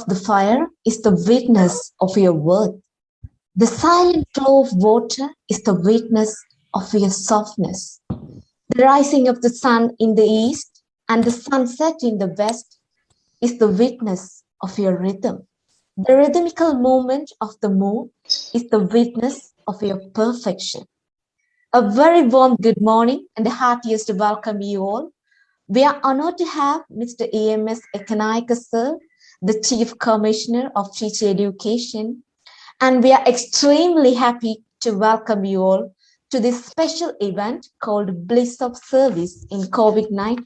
the fire is the witness of your worth. The silent flow of water is the witness of your softness. The rising of the sun in the east and the sunset in the west is the witness of your rhythm. The rhythmical movement of the moon is the witness of your perfection. A very warm good morning and the heartiest welcome you all. We are honored to have Mr. E.M.S. Ekanayaka sir, the Chief Commissioner of Teacher Education, and we are extremely happy to welcome you all to this special event called Bliss of Service in COVID-19.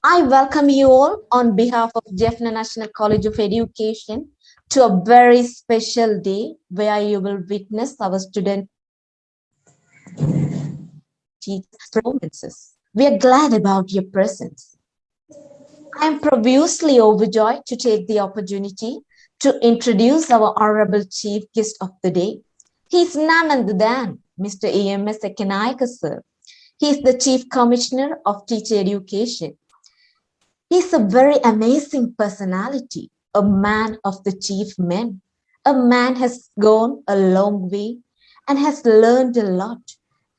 I welcome you all on behalf of Jaffna National College of Education to a very special day where you will witness our student performances. We are glad about your presence. I am profusely overjoyed to take the opportunity to introduce our honorable chief guest of the day. He is none other than Mr. E.M.S. Ekanayaka sir. He is the Chief Commissioner of Teacher Education. He is a very amazing personality, a man of the chief men. A man has gone a long way and has learned a lot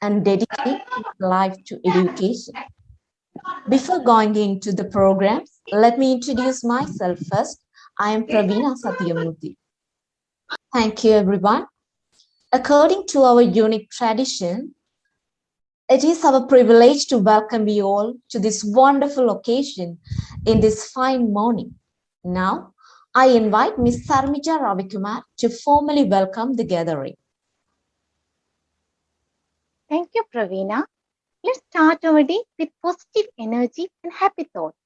and dedicated his life to education. Before going into the programs, let me introduce myself first. I am Praveena Satyamurthy. Thank you, everyone. According to our unique tradition, it is our privilege to welcome you all to this wonderful occasion in this fine morning. Now, I invite Ms. Sarmija Ravikumar to formally welcome the gathering. Thank you, Praveena. Let's start our day with positive energy and happy thoughts.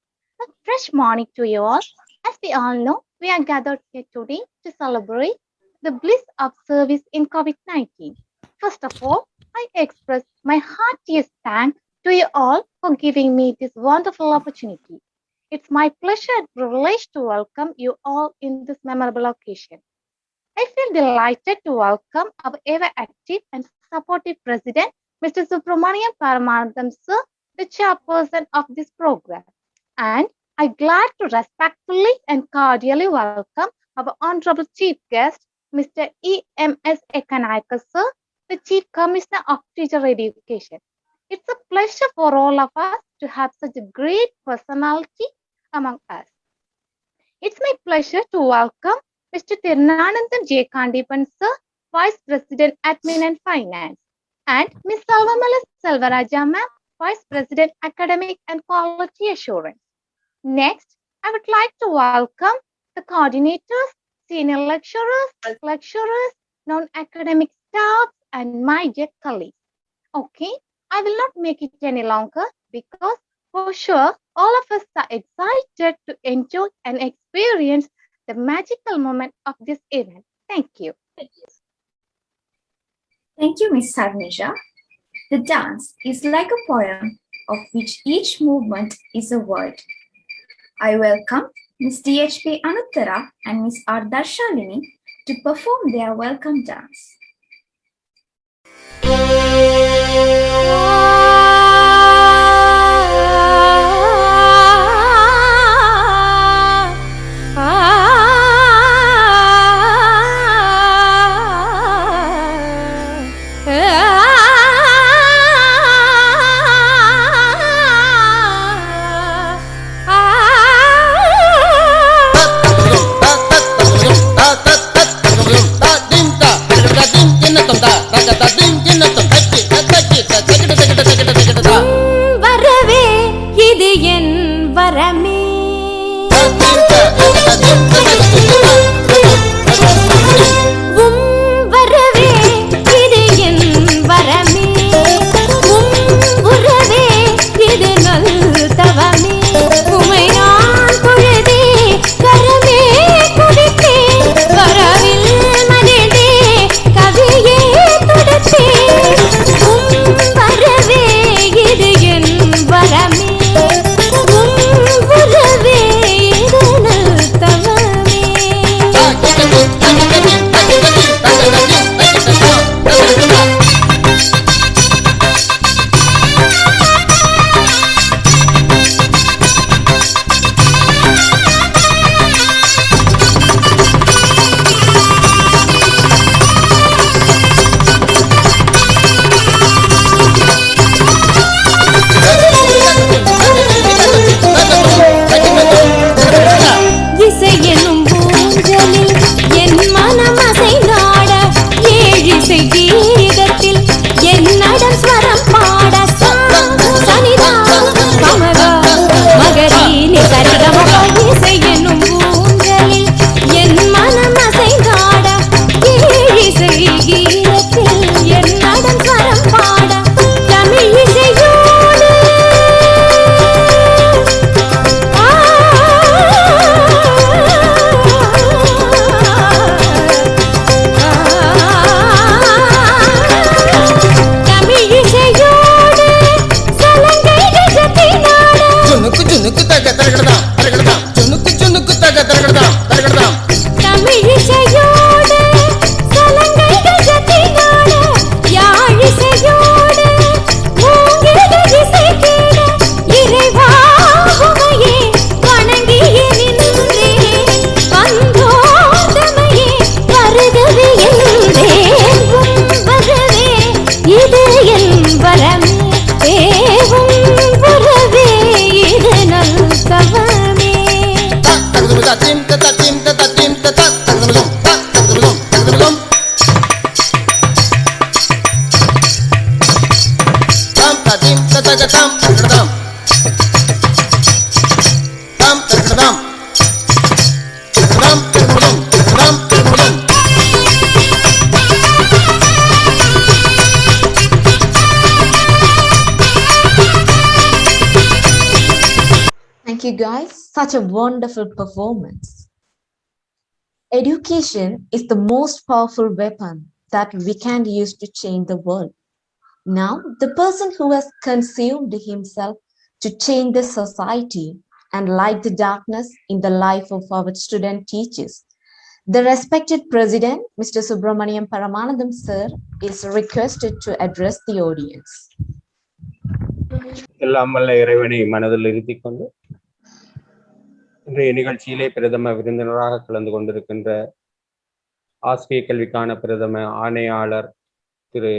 A fresh morning to you all. As we all know, we are gathered here today to celebrate the bliss of service in COVID-19. First of all, I express my heartiest thanks to you all for giving me this wonderful opportunity. It's my pleasure and privilege to welcome you all in this memorable occasion. I feel delighted to welcome our ever active and supportive President, Mr. Paramanantham sir, the chairperson of this program. And I'm glad to respectfully and cordially welcome our honorable chief guest, Mr. E.M.S. Ekanayaka sir, the Chief Commissioner of Teacher Education. It's a pleasure for all of us to have such a great personality among us. It's my pleasure to welcome Mr. Tirunananthan J. Kandipan sir, Vice President Admin and Finance, and Ms. Salvamala Selvarajah ma'am, Vice President Academic and Quality Assurance. Next, I would like to welcome the coordinators, senior lecturers, non-academic staff, and my dear colleagues. Okay, I will not make it any longer because for sure all of us are excited to enjoy and experience the magical moment of this event. Thank you. Thank you, Ms. Sarmija. The dance is like a poem of which each movement is a word. I welcome Ms. D.H.P. Anuttara and Ms. R. Darshalini to perform their welcome dance. tadim tatagatam tatadam tam tatadam tatadam tatadam tatadam tatadam. Thank you guys. Such a wonderful performance. Education is the most powerful weapon that we can use to change the world. Now, the person who has consumed himself to change the society and light the darkness in the life of our student teachers. The respected President, Mr. Subramaniam Paramanantham sir, is requested to address the audience. எல்லாம் வல்ல இறைவனை மனதில் இருத்திக் கொண்டு இன்றைய நிகழ்ச்சியிலே பிரதம விருந்தினராக கலந்து கொண்டிருக்கின்ற ஆசிரிய கல்விக்கான பிரதம ஆணையாளர் திரு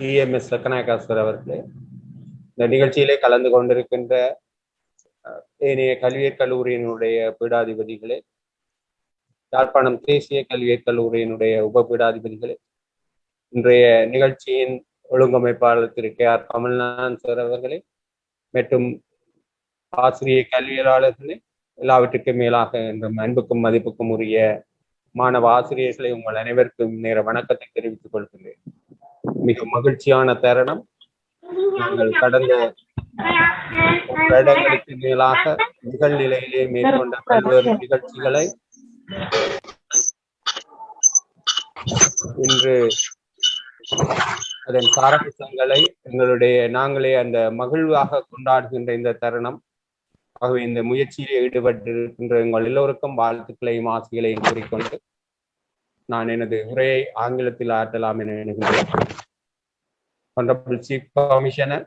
E.M.S. Ekanayaka சார் அவர்களே, இந்த நிகழ்ச்சியிலே கலந்து கொண்டிருக்கின்ற ஏனைய கல்வியற் கல்லூரியினுடைய பீடாதிபதிகளே, யாழ்ப்பாணம் தேசிய கல்வியற் கல்லூரியினுடைய உப பீடாதிபதிகளே, இன்றைய நிகழ்ச்சியின் ஒழுங்கமைப்பாளர் திரு K.R. கமல்நாதன் சார் அவர்களே மற்றும் ஆசிரிய கல்வியலாளர்களே, எல்லாவற்றுக்கும் மேலாக என்ற அன்புக்கும் மதிப்புக்கும் உரிய மாணவ ஆசிரியர்களை உங்கள் அனைவருக்கும் நேர வணக்கத்தை தெரிவித்துக் கொள்கிறேன். மிக மகிழ்ச்சியான தருணம். நாங்கள் கடந்த வருடங்களுக்கு மேலாக நிகழ்நிலையிலே மேற்கொண்ட பல்வேறு நிகழ்ச்சிகளை இன்று அதன் சாராம்சங்களை நாங்களே அந்த மகிழ்வாக கொண்டாடுகின்ற இந்த தருணம். ஆகவே இந்த முயற்சியிலே ஈடுபட்டிருக்கின்ற உங்கள் எல்லோருக்கும் வாழ்த்துக்களையும் ஆசைகளையும் கூறிக்கொண்டு நான் எனது உரையை ஆங்கிலத்தில் ஆற்றலாம் என எண்ணுகின்றேன். Honorable Chief Commissioner,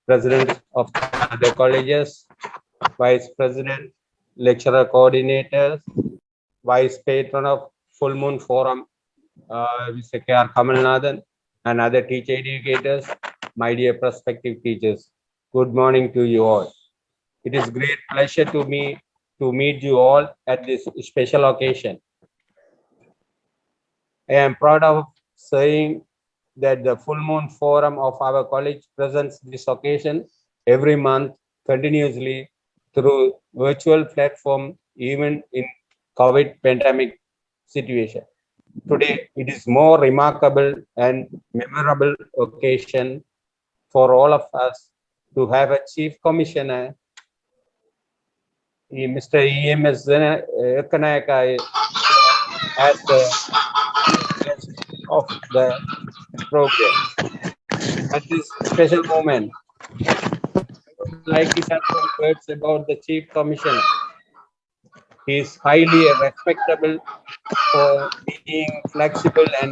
President of the colleges, Vice President, Lecturer Coordinators, Vice Patron of Full Moon Forum, Mr. K.R. Kamalnathan, and other teacher educators, my dear prospective teachers, good morning to you all. It is great pleasure to me to meet you all at this special occasion. I am proud of saying that the Full Moon Forum of our college presents this occasion every month continuously through virtual platform, even in COVID pandemic situation. Today, it is more remarkable and memorable occasion for all of us to have a Chief Commissioner, Mr. E.M.S. Ekanayaka, as the guest of the program. At this special moment, I would like to have some words about the Chief Commissioner. He is highly respectable for being flexible and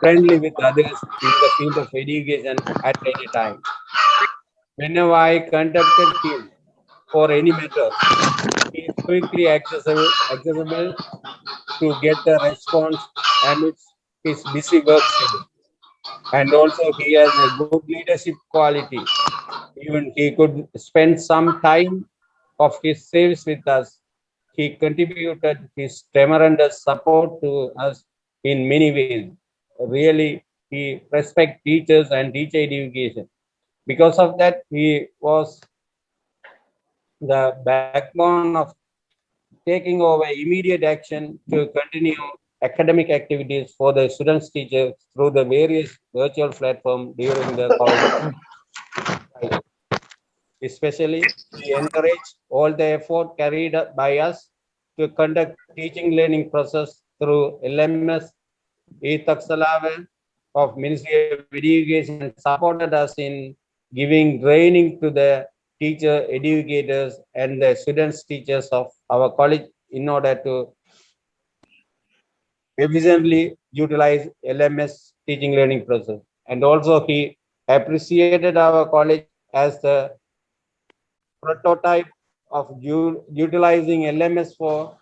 friendly with others in the field of education at any time. Whenever I contacted him for any matter, he is quickly accessible to get the response amidst his busy work schedule. And also he has a good leadership quality. Even he could spend some time of his service with us. He contributed his tremendous support to us in many ways. Really, he respects teachers and teacher education. Because of that, he was the backbone of taking over immediate action to continue academic activities for the students teachers through the various virtual platforms during the COVID. Especially, we encourage all the effort carried by us to conduct teaching learning process through E.M.S. of Ministry of Education supported us in giving training to the teacher educators and the students teachers of our college in order to efficiently utilize E.M.S. teaching learning process. And also he appreciated our college as the prototype of utilizing E.M.S. for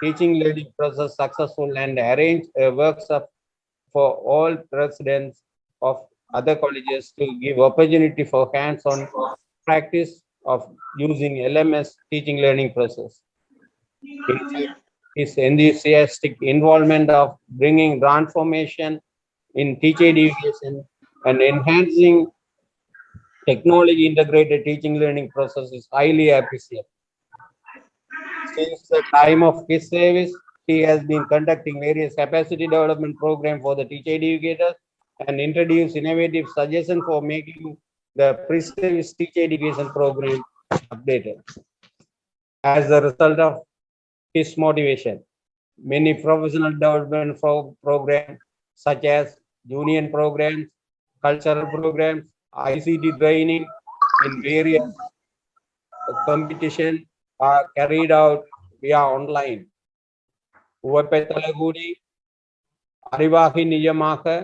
teaching learning process successful and arranged a workshop for all presidents of other colleges to give opportunity for hands-on practice of using E.M.S. teaching learning process. His enthusiastic involvement of bringing transformation in teacher education and enhancing technology integrated teaching learning process is highly appreciated. Since the time of his service, he has been conducting various capacity development programs for the teacher educators and introduced innovative suggestions for making the pre-service teacher education program updated. As a result of his motivation, many professional development programs such as union programs, cultural programs, ICT training, and various competition are carried out via online. Uvapetalagudi, Arivahi Niyamaka,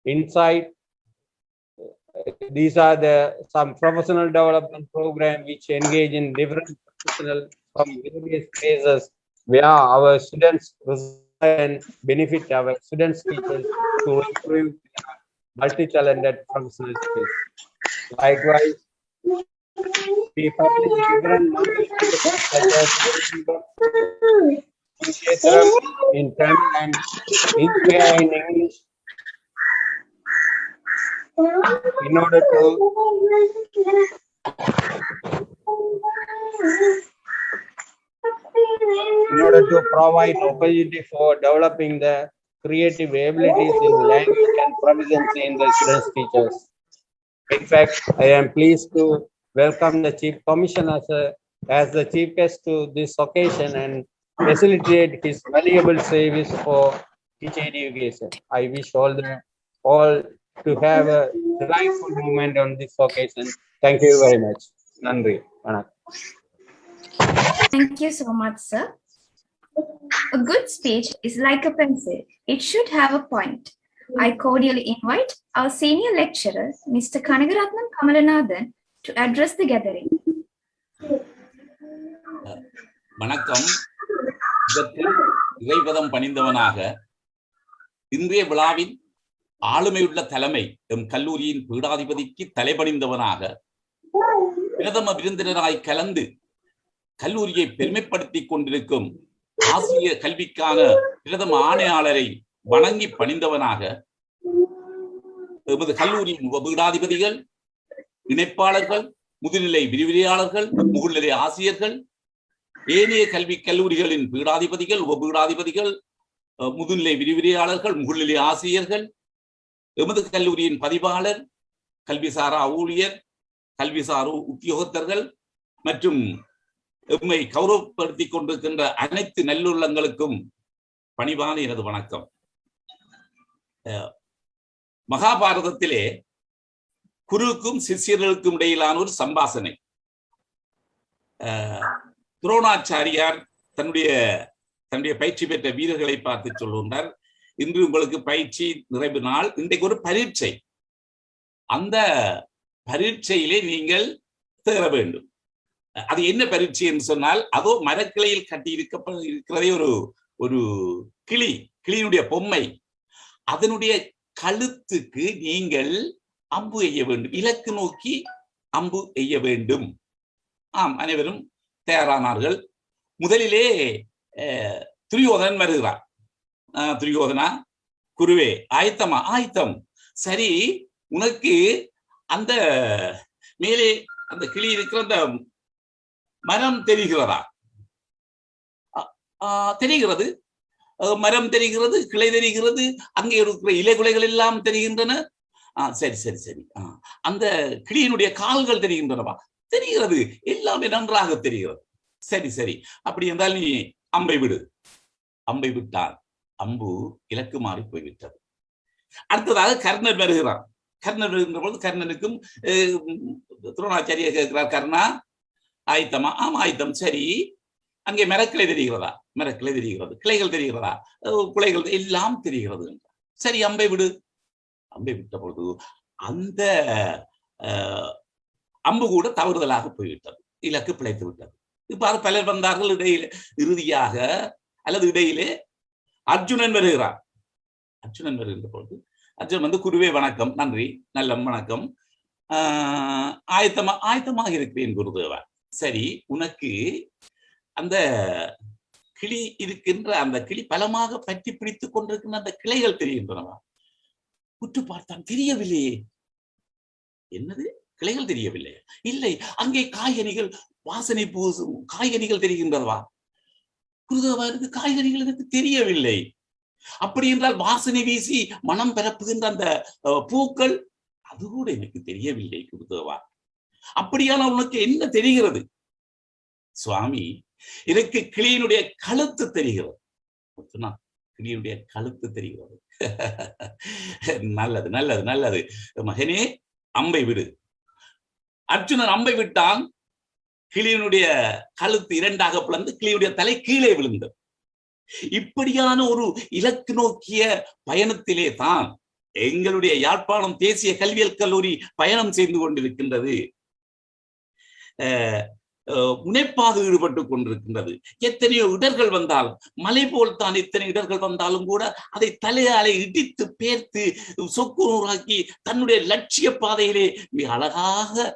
Insight. These are some professional development programs which engage in different professional from various phases where our students and benefit our students teachers to improve multi-talented professional skills. Likewise, we publish different monthly magazines such as in Tamil and NCoE in English in order to provide opportunity for developing the creative abilities in language and proficiency in the students teachers. In fact, I am pleased to welcome the Chief Commissioner as the chief guest to this occasion and facilitate his valuable service for teacher education. I wish all to have a delightful moment on this occasion. Thank you very much. Nandri. Thank you so much, sir. A good speech is like a pencil. It should have a point. I cordially invite our senior lecturer, Mr. Paramanantham, to address the gathering. வணக்கம். இதற்கு இறைவதம் பணிந்தவனாக இன்றைய விழாவின் ஆளுமையுள்ள தலைமை M கல்லூரியின் பீடாதிபதிக்கு தலைபணிந்தவனாக பிரதம விருந்தினராய் கலந்து கல்லூரியை பெருமைப்படுத்திக் கொண்டிருக்கும் ஆசிரியர் கல்விக்கான பிரதம ஆணையாளரை வணங்கி பணிந்தவனாக எமது கல்லூரியின் பீடாதிபதிகள், இணைப்பாளர்கள், முதுநிலை விரிவுரையாளர்கள், முகநிலை ஆசிரியர்கள், ஏனைய கல்வி கல்லூரிகளின் பீடாதிபதிகள், உபபீடாதிபதிகள், முதுநிலை விரிவுரையாளர்கள், முகநிலை ஆசிரியர்கள், எமது கல்லூரியின் பதிவாளர், கல்விசாரா ஊழியர், கல்விசார் உத்தியோகத்தர்கள் மற்றும் எம்மை கௌரவப்படுத்திக் கொண்டிருக்கின்ற அனைத்து நல்லுள்ளங்களுக்கும் பணிவான எனது வணக்கம். மகாபாரதத்திலே குருவுக்கும் சிஷ்யர்களுக்கும் இடையிலான ஒரு சம்பாசனை. துரோணாச்சாரியார் தன்னுடைய பயிற்சி பெற்ற வீரர்களை பார்த்து சொல்லுகின்றார், இன்று உங்களுக்கு பயிற்சி நிறைவு நாள், இன்றைக்கு ஒரு பரீட்சை, அந்த பரீட்சையிலே நீங்கள் தேர வேண்டும். அது என்ன பரீட்சை என்று சொன்னால், அதோ மரக்கிளையில் கட்டி இருக்கிறதே ஒரு கிளியினுடைய பொம்மை, அதனுடைய கழுத்துக்கு நீங்கள் அம்பு எய்ய வேண்டும், இலக்கு நோக்கி அம்பு எய்ய வேண்டும். ஆம், அனைவரும் தயாரானார்கள். முதலிலே துரியோதனன் வருகிறார். துரியோதனா, குருவே ஆயத்தமா? ஆயத்தம். சரி, உனக்கு அந்த மேலே அந்த கிளி இருக்கிற அந்த மரம் தெரிகிறதா? தெரிகிறது, மரம் தெரிகிறது, கிளை தெரிகிறது, அங்கே இருக்கிற இலைகுலைகள் எல்லாம் தெரிகின்றன. சரி சரி சரி. அந்த கிளியினுடைய கால்கள் தெரிகின்றனவா? தெரிகிறது, எல்லாமே நன்றாக தெரிகிறது. சரி சரி, அப்படி என்றால் நீ அம்பை விடு. அம்பை விட்டால் அம்பு இலக்கு மாறி போய்விட்டது. அடுத்ததாக கர்ணன் வருகிறான். கர்ணன் வருகின்ற பொழுது கர்ணனுக்கும் துரோணாச்சாரியா கேட்கிறார், கர்ணா ஆயத்தமா? ஆமா ஆயத்தம். சரி, அங்கே மரக்கிளை தெரிகிறதா? மரக்கிளை தெரிகிறது. கிளைகள் தெரிகிறதா? குலைகள் எல்லாம் தெரிகிறது. சரி, அம்பை விடு. அம்பை விட்ட பொழுது அந்த அம்பு கூட தவறுதலாக போய்விட்டது, இலக்கு பிழைத்து விட்டது. இப்ப பலர் வந்தார்கள். இறுதியாக அல்லது இடையிலே அர்ஜுனன் வருகிறார். அர்ஜுனன் வருகின்ற பொழுது அர்ஜுனன் வந்து, குருவே வணக்கம், நன்றி, நல்ல வணக்கம், ஆயத்தமாக இருக்கிறேன் குருதேவா. சரி, உனக்கு அந்த கிளி இருக்கின்ற அந்த கிளி பலமாக பற்றி பிடித்துக் கொண்டிருக்கின்ற அந்த கிளைகள் தெரிகின்றனவா? உற்று பார்த்தான், தெரியவில்லையே. என்னது, கிளைகள் தெரியவில்லை. இல்லை, அங்கே காய்கனிகள் வாசனை பூசும் காய்கனிகள் தெரிகின்றதா? குருதேவா, எனக்கு காய்கனிகள் எனக்கு தெரியவில்லை. அப்படி என்றால் வாசனை வீசி மனம் பரப்புகின்ற அந்த பூக்கள், அது கூட எனக்கு தெரியவில்லை குருதேவா. அப்படியான உனக்கு என்ன தெரிகிறது? சுவாமி, எனக்கு கிளியினுடைய கழுத்து தெரிகிறது. கிளியினுடைய கழுத்து தெரிகிறது. நல்லது நல்லது நல்லது மகனே, அம்பை விடு. அர்ஜுனன் அம்பை விட்டான். கிளியினுடைய கழுத்து இரண்டாக பிளந்து கிளியுடைய தலை கீழே விழுந்தது. இப்படியான ஒரு இலக்கு நோக்கிய பயணத்திலே தான் எங்களுடைய யாழ்ப்பாணம் தேசிய கல்வியல் கல்லூரி பயணம் செய்து கொண்டிருக்கின்றது. முனைப்பாக ஈடுபட்டுக் கொண்டிருக்கின்றது. எத்தனையோ இடர்கள் வந்தாலும், மலை போல் தான் எத்தனை இடர்கள் வந்தாலும் கூட அதை தலையாலே இடித்து பேர்த்து சொக்குநூறாக்கி தன்னுடைய லட்சிய பாதையிலே மிக அழகாக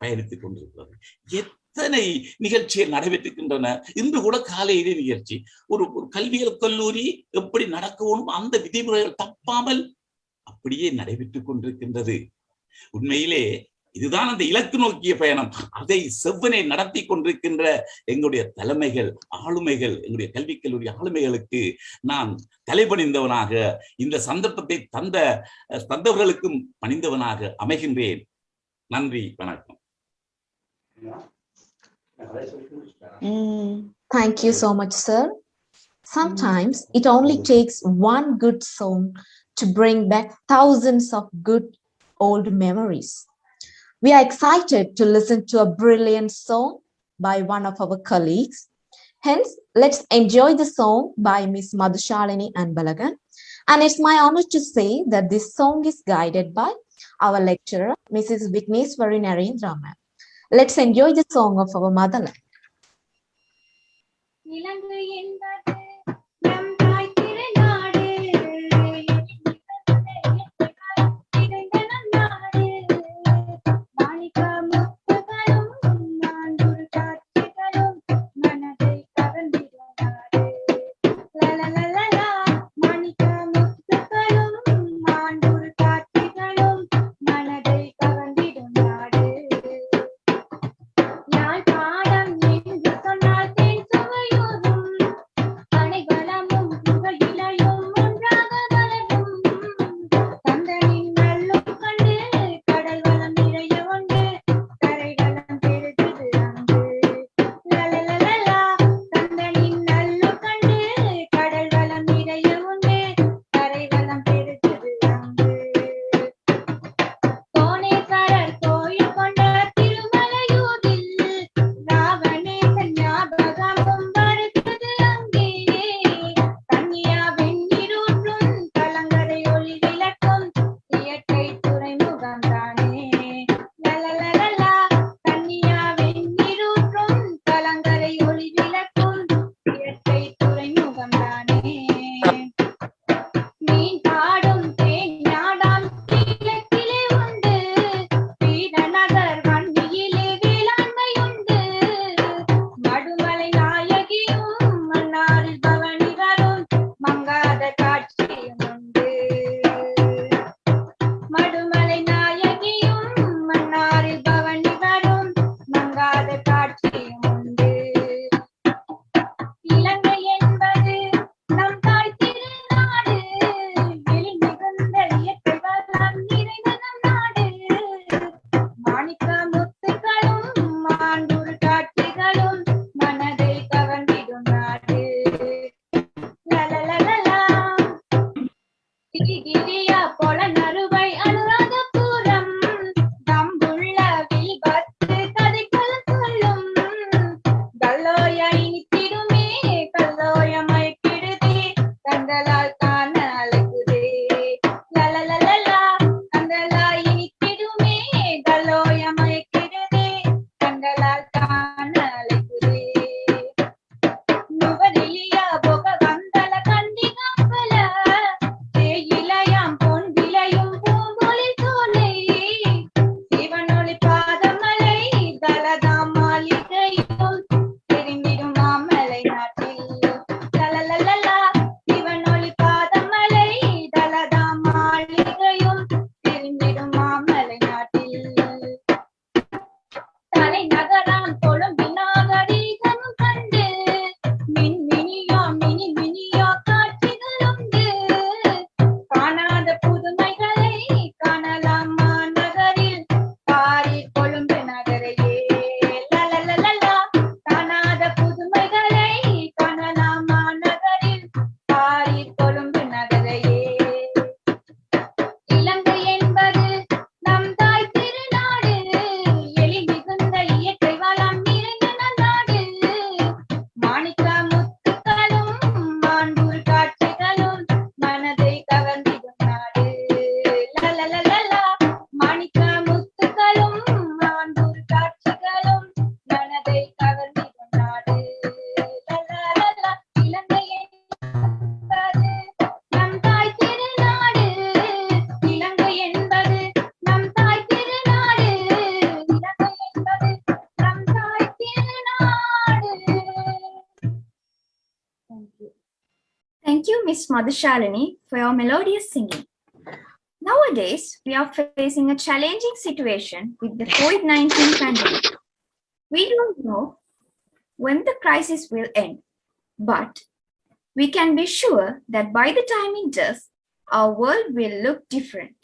பயணித்துக் கொண்டிருக்கிறது. எத்தனை நிகழ்ச்சிகள் நடைபெற்றிருக்கின்றன. இன்று கூட காலையிலே நிகழ்ச்சி. ஒரு கல்வியல் கல்லூரி எப்படி நடக்கணும், அந்த விதிமுறைகள் தப்பாமல் அப்படியே நடைபெற்றுக் கொண்டிருக்கின்றது. உண்மையிலே இதுதான் அந்த இலக்கு நோக்கிய பயணம். அதை செவ்வனை நடத்தி கொண்டிருக்கின்ற எங்களுடைய தலைமைகள், ஆளுமைகள், எங்களுடைய கல்விக் கல்லூரி ஆளுமைகளுக்கு நான் தலைபணிந்தவனாக, இந்த சந்தர்ப்பத்தை தந்தவர்களுக்கும் பணிந்தவனாக அமைகின்றேன். நன்றி, வணக்கம். Thank you so much, sir. Sometimes it only takes one good song to bring back thousands of good old memories. We are excited to listen to a brilliant song by one of our colleagues. Hence, let's enjoy the song by Miss Madhushalini and Balagan. And it's my honor to say that this song is guided by our lecturer, Mrs. Vigneswari Narendra ma'am. Let's enjoy the song of our motherland. தலைநகராம் கொழும்பின் நாகரீகம் கண்டு மின்மினியோ mini மினியோ காட்சிகளுண்டு. காணாத புதுமைகளை காணலாம் மாநகரில் பாரில் கொழும்பு நகரையே. லலலலலா. காணாத புதுமைகளை காணலாம் மாநகரில் பாரில் கொழும்பு நகரையே. இலங்கை என்பது நம் தாய் திருநாடு, எழில் மிகுந்த இயற்கை வளம் நிறைந்த நன்னாடு. மாணிக்க முத்துக்களும் மாண்புறு காட்சிகளும் மனதை கவர்ந்திடும் நாடு. லலலலலா. மாணிக்க முத்துக்களும் மாண்புறு காட்சிகளும் மனதை கவர்ந்திடும் நாடு. லலலலா. இலங்கை என்பது நம் தாய் திருநாடு, இலங்கை என்பது நம் தாய் திருநாடு, இலங்கை என்பது நம் தாய் திருநாடு. Thank you. Thank you, Miss Madhushalini, for your melodious singing. Nowadays, we are facing a challenging situation with the COVID-19 pandemic. We don't know when the crisis will end, but we can be sure that by the time it does, our world will look different.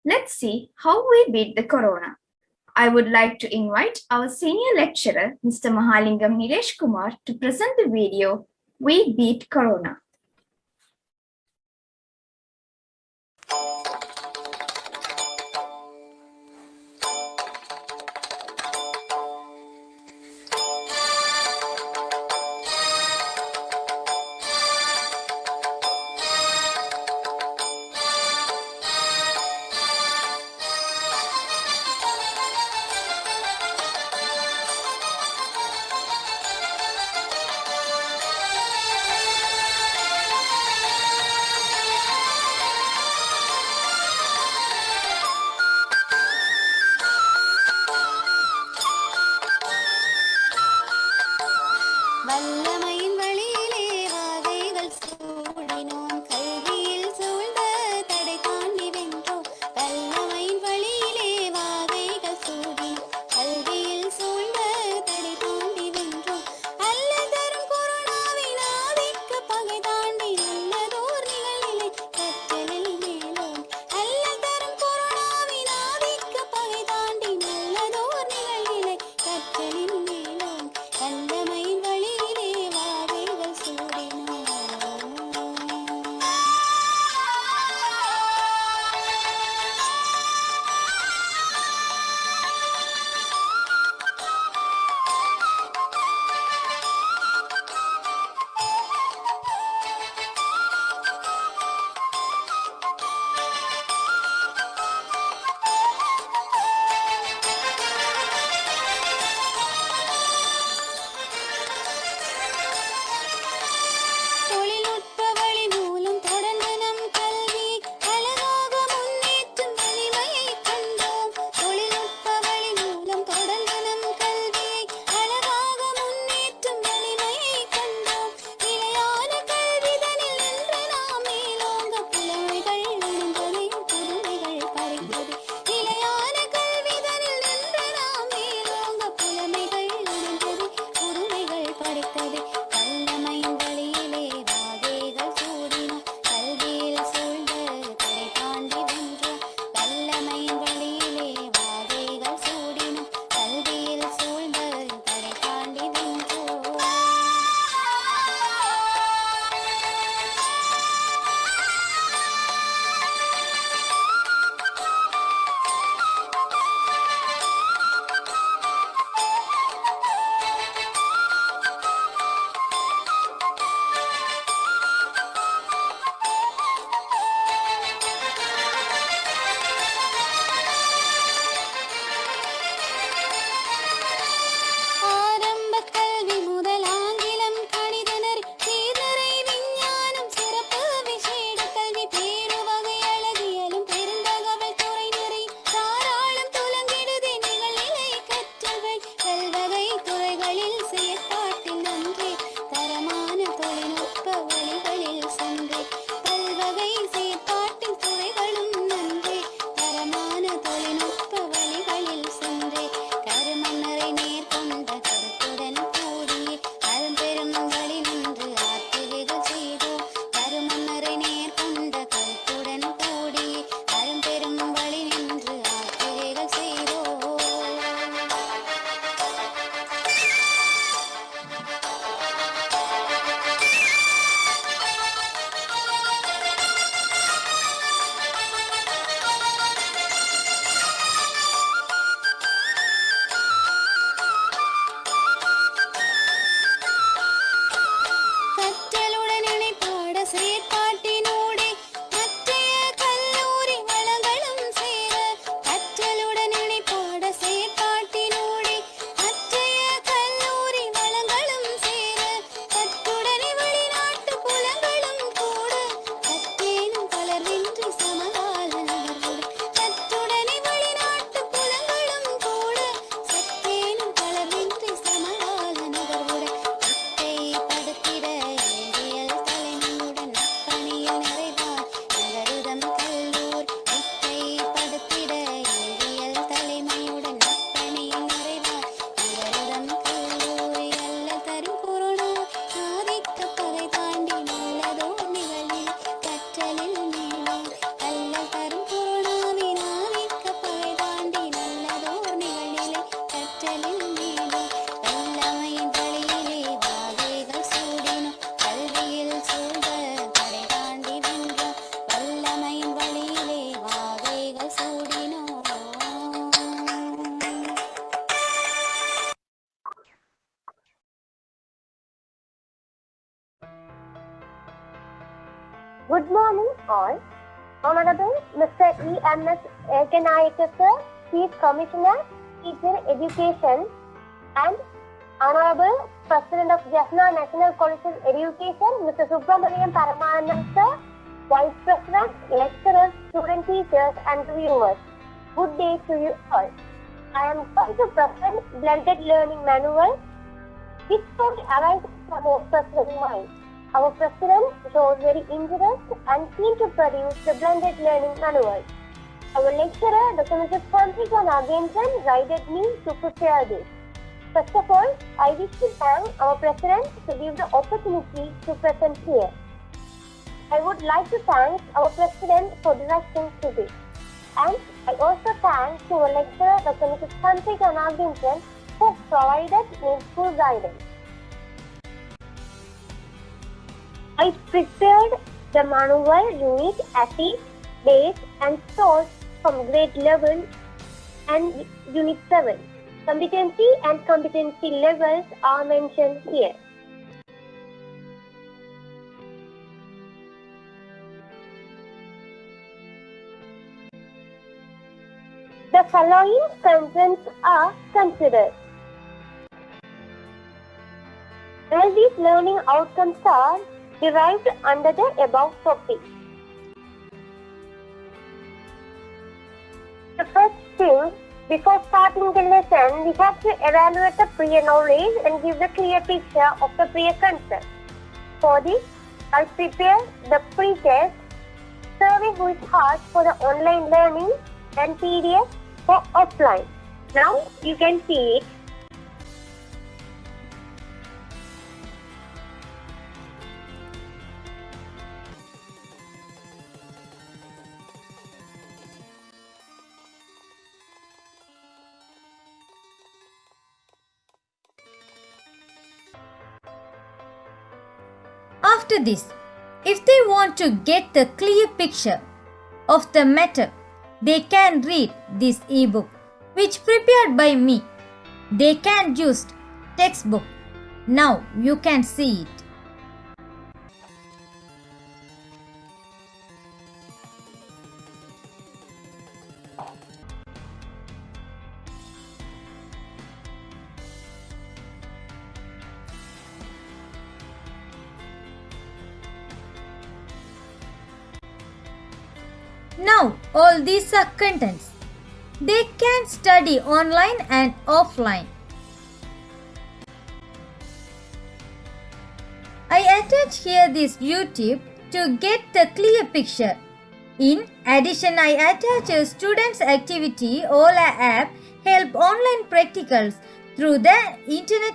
Let's see how we beat the corona. I would like to invite our senior lecturer, Mr. Mahalingam Nilesh Kumar, to present the video, We Beat Corona. Good morning all. Honorable Mr. E.M.S. Ekanayaka sir, Chief Commissioner, Teacher Education, and Honorable President of Jaffna National College of Education, Mr. Paramanantham sir, Vice President, lecturers, student teachers, and viewers. Good day to you all. I am going to present Blended Learning Manual. This story arises from our president's mind. Our president shows very interest and keen to produce the Blended Learning Manual. Our lecturer, Dr. Mrs. Ekanayaka, guided me to prepare this. First of all, I wish to thank our president to give the opportunity to present here. I would like to thank our president for directing to this. And I also thank our lecturer, Dr. Mrs. Ekanayaka, who provided needful guidance. I prepared the manual unit acid, base, and source from grade 11 and unit 7. Competency and competency levels are mentioned here. The following contents are considered. All these learning outcomes are derived under the above topic. The first thing, before starting the lesson, we have to evaluate the prior knowledge and give the clear picture of the prior concept. For this, I prepared the pre-test, survey who is hard for the online learning, and PDF for offline. Now you can see it. After this, if they want to get the clear picture of the matter, they can read this ebook which prepared by me. They can use textbook. Now you can see it. Now all these are contents. They can study online and offline. I attach here this YouTube to get the clear picture. In addition, I attach a students activity Ola app help online practicals through the internet.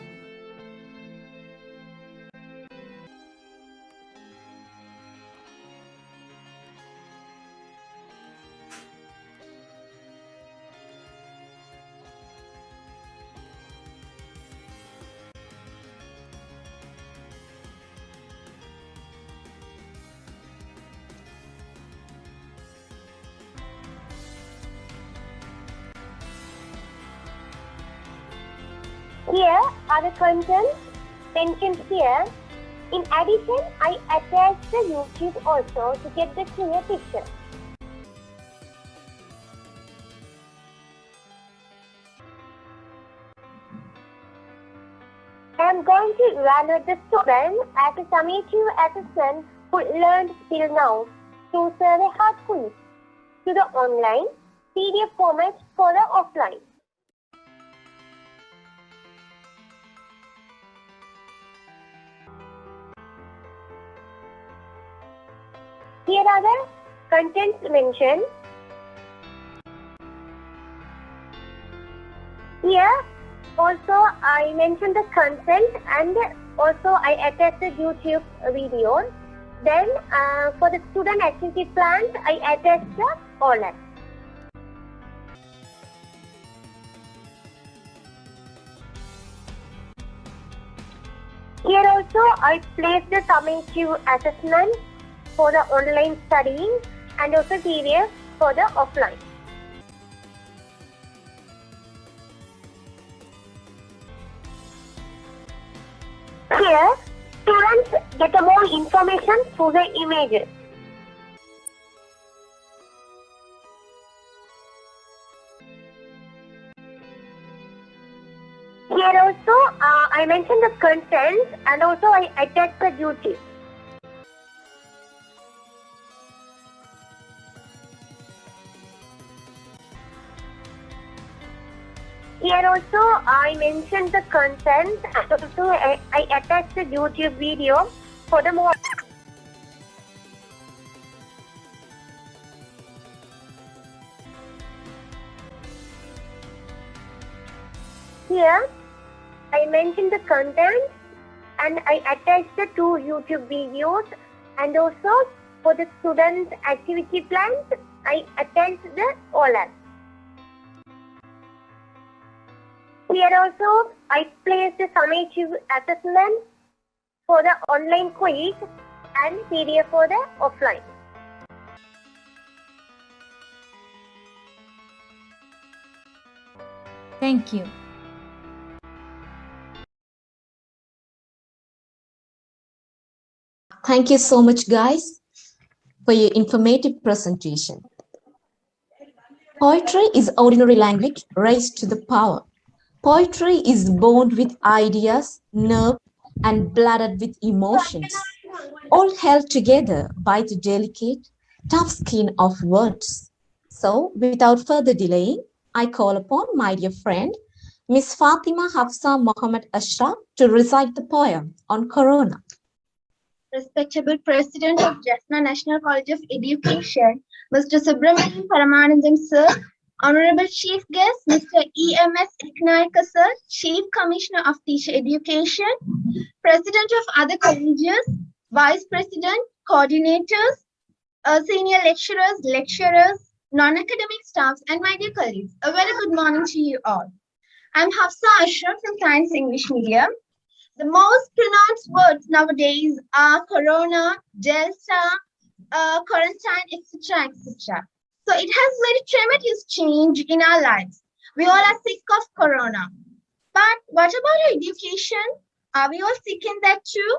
Here are the contents mentioned here. In addition, I attached the YouTube also to get the clear picture. I am going to evaluate the student as a summative assessment who learned till now to survey hard quiz to the online PDF format for the offline. Here are the contents mentioned. Here also I mentioned the content and also I attached the YouTube video. Then for the student activity plans, I attached the OLAP. Here also I placed the summative assessment for the online studying and also PDF for the offline. Here, students get more information through the images. Here also, I mentioned the content and also I attached the duty. Here also, I mentioned the content and also I attached the YouTube video for the more. Here, I mentioned the content and I attached the 2 YouTube videos, and also for the student activity plans, I attached the OLAP. Here also, I placed the summative assessment for the online quiz and PDF for the offline. Thank you. Thank you so much, guys, for your informative presentation. Poetry is ordinary language raised to the power. Poetry is born with ideas, nerve, and blooded with emotions, all held together by the delicate, tough skin of words. So, without further delaying, I call upon my dear friend, Miss Fatima Hafsa Mohammed Ashraf, to recite the poem on Corona. Respectable President of Jaffna National College of Education, Mr. Subramanian Paramanantham Sir, Honorable Chief Guest, Mr. E.M.S. Ekanayaka Sir, Chief Commissioner of Teacher Education, President of other colleges, Vice President, Coordinators, Senior Lecturers, non-academic staffs, and my dear colleagues, a very good morning to you all. I'm Hafsa Ashraf from Science English Medium. The most pronounced words nowadays are Corona, Delta, quarantine, etc., etc. So it has made a tremendous change in our lives. We all are sick of Corona. But what about our education? Are we all sick in that too?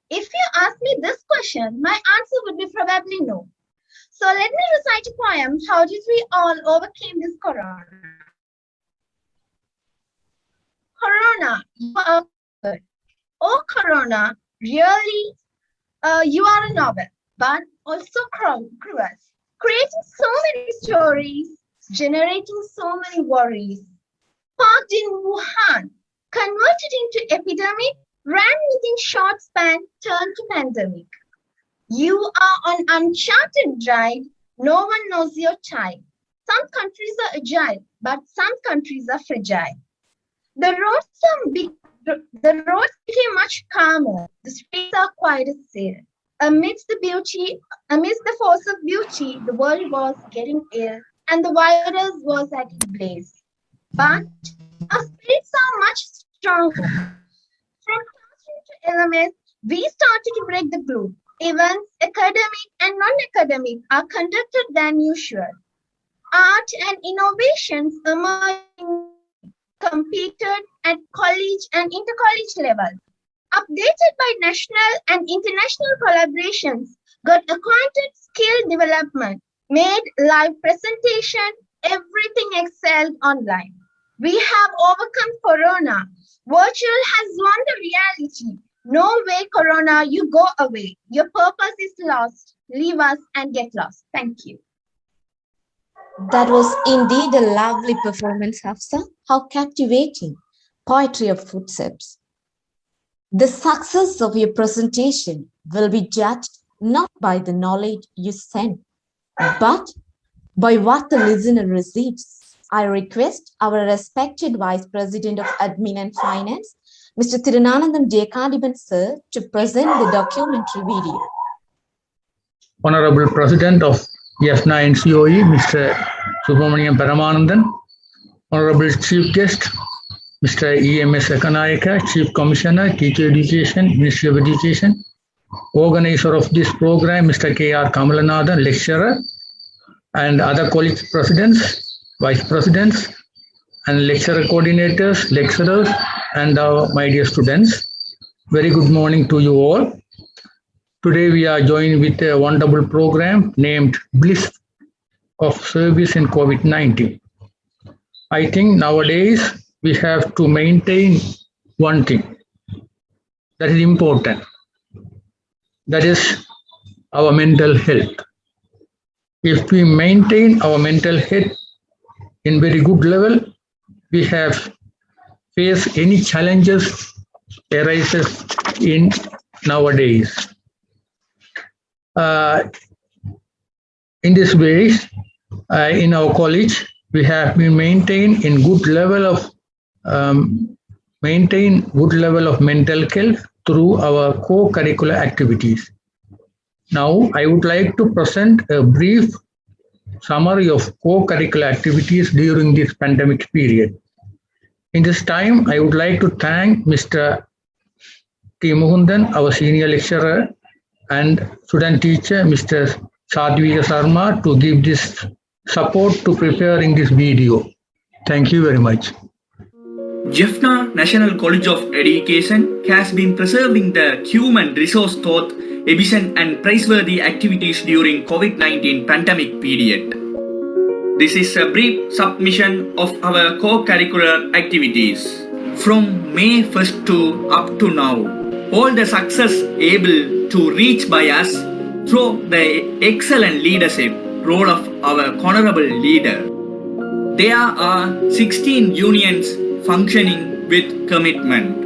If you ask me this question, my answer would be probably no. So let me recite a poem. How did we all overcome this Corona? Corona, you are good. Oh, Corona, really, you are a novel, but also cruel, creating so many stories, generating so many worries. Parked in Wuhan, converted into epidemic, ran within short span, turned to pandemic. You are on uncharted drive, no one knows your type. Some countries are agile, but some countries are fragile. The roads became much calmer. The streets are quiet as sail. Amidst the force of beauty, the world was getting ill, and the virus was at its blaze. But our spirits are much stronger. From classroom to E.M.S, we started to break the globe. Events, academic and non-academic, are conducted than usual. Art and innovations emerging competed at college and inter-college level. Updated by national and international collaborations, got acquainted skill development, made live presentation, everything excelled online. We have overcome Corona. Virtual has won the reality. No way, Corona, you go away. Your purpose is lost. Leave us and get lost. Thank you. That was indeed a lovely performance, Hafsa. How captivating. Poetry of footsteps. The success of your presentation will be judged not by the knowledge you send, but by what the listener receives. I request our respected Vice President of Admin and Finance, Mr. Thirananandam Jekadiban Sir, to present the documentary video. Honorable President of Jaffna NCoE, Mr. Subramanian Paramanantham, Honorable Chief Guest, Mr. E.M.S. Ekanayaka, Chief Commissioner, Teacher Education, Ministry of Education, Organizer of this program, Mr. K.R. Kamalanathan, Lecturer, and other college presidents, vice presidents, and lecturer coordinators, lecturers, and my dear students. Very good morning to you all. Today we are joined with a wonderful program named Bliss of Service in COVID-19. I think nowadays we have to maintain one thing that is important. That is our mental health. If we maintain our mental health in very good level, we have faced any challenges arises in nowadays. In this way, in our college, we have been maintained in good level of mental health through our co-curricular activities. Now, I would like to present a brief summary of co-curricular activities during this pandemic period. In this time, I would like to thank Mr. T. Mukundan, our senior lecturer, and student teacher, Mr. Sadhvika Sarma, to give this support to preparing this video. Thank you very much. Jaffna National College of Education has been preserving the human resource thought, efficient and praiseworthy activities during COVID-19 pandemic period. This is a brief submission of our co-curricular activities. From May 1st to up to now, all the success able to reach by us through the excellent leadership role of our honorable leader. There are 16 unions functioning with commitment.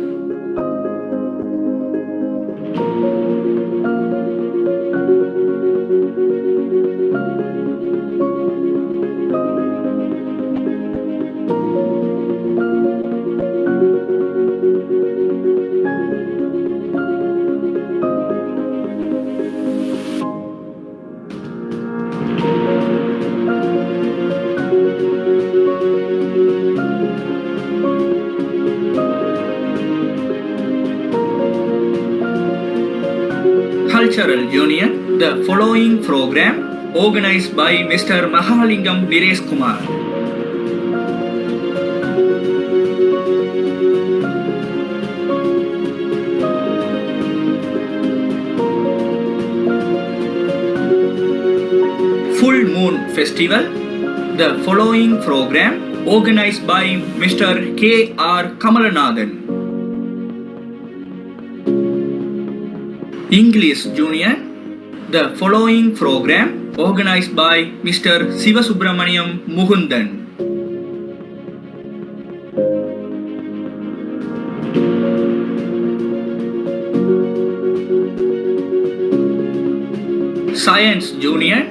Cultural Union, the following program organized by Mr. Mahalingam Niresh Kumar. Full Moon Festival, the following program organized by Mr. K.R. Kamalanathan. English Junior, the following program organized by Mr. Sivasubramaniam Mukundan. Science Junior,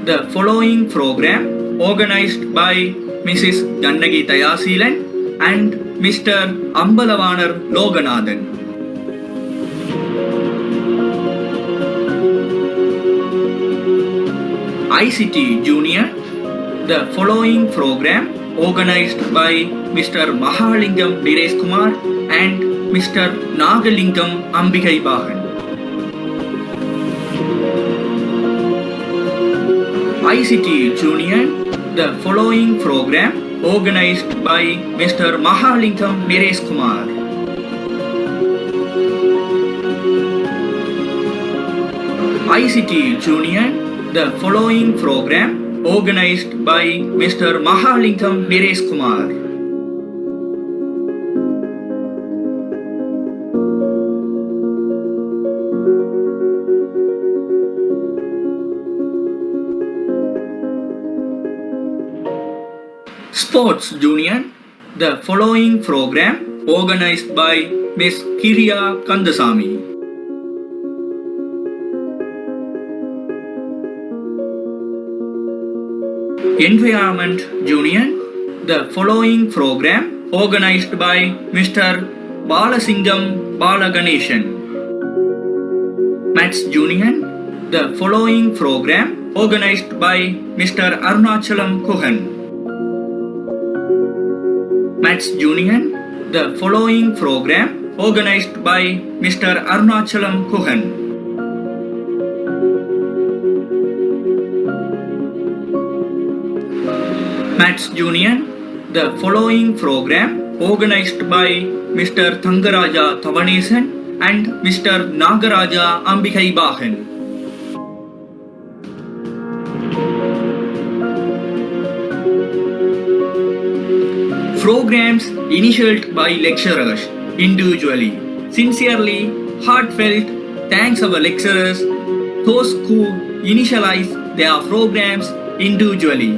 the following program organized by Mrs. Gannagi Tayasilan and Mr. Ambalavanar Loganathan. ICT Junior, the following program organized by Mr. Mahalingam Niresh Kumar and Mr. Nagalingam Ambikai Bahan. ICT Junior, the following program organized by Mr. Mahalingam Niresh Kumar. ICT Junior, the following program organized by Mr. Mahalingam Niresh Kumar. Sports Junior, the following program organized by Ms. Kiriya Kandasamy. Environment Junior, the following program organized by Mr. Balasingam Balaganeshan. Maths Junior, the following program organized by Mr. Arunachalam Kohan. Maths Junior, the following program organized by Mr. Arunachalam Kohan. Maths Junior, the following program organized by Mr. Thangaraja Thavanesan and Mr. Nagaraja Ambikai Bahan. programs initiated by lecturers individually. Sincerely, heartfelt thanks our lecturers, those who initialize their programs individually.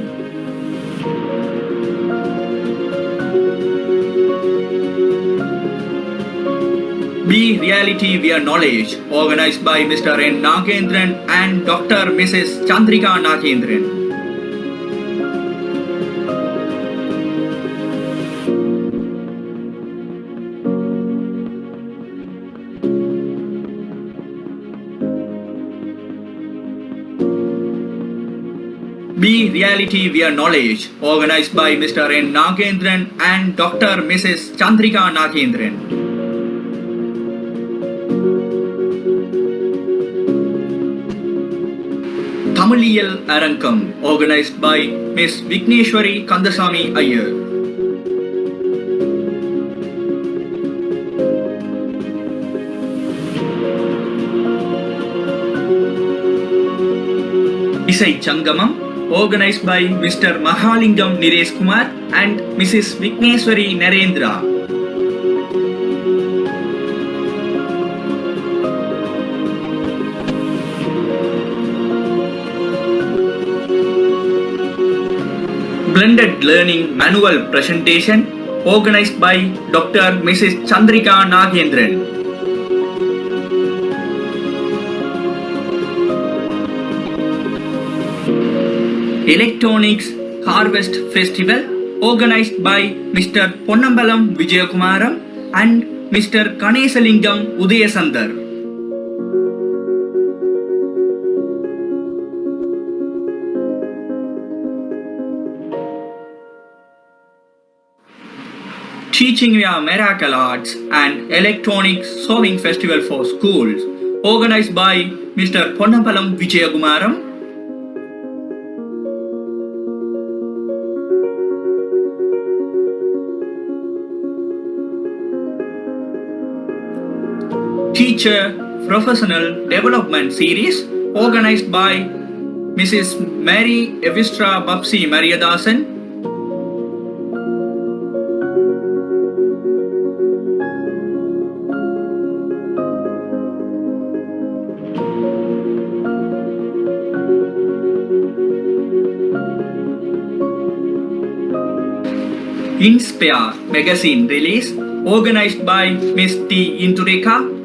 Be Reality Via Knowledge, organized by Mr. N. Nagendran and Dr. Mrs. Chandrika Nagendran. Be Reality Via Knowledge, organized by Mr. N. Nagendran and Dr. Mrs. Chandrika Nagendran. Tamiliyal Arankam, organized by Ms. Vigneshwari Kandasamy Iyer. Isai Changamam, organized by Mr. Mahalingam Niresh Kumar and Mrs. Vigneshwari Narendra. Blended Learning Manual Presentation, organized by Dr. Mrs. Chandrika Nagendran. Electronics Harvest Festival, organized by Mr. Ponnambalam Vijayakumaram and Mr. Kanesalingam Udayasandar. Teaching via Miracle Arts and Electronic Sewing Festival for Schools, organized by Mr. Ponnambalam Vijayakumaram. Teacher Professional Development Series, organized by Mrs. Mary Evistra Babsi Mariadasan. Inspire magazine release, organized by Ms. T. Intureka.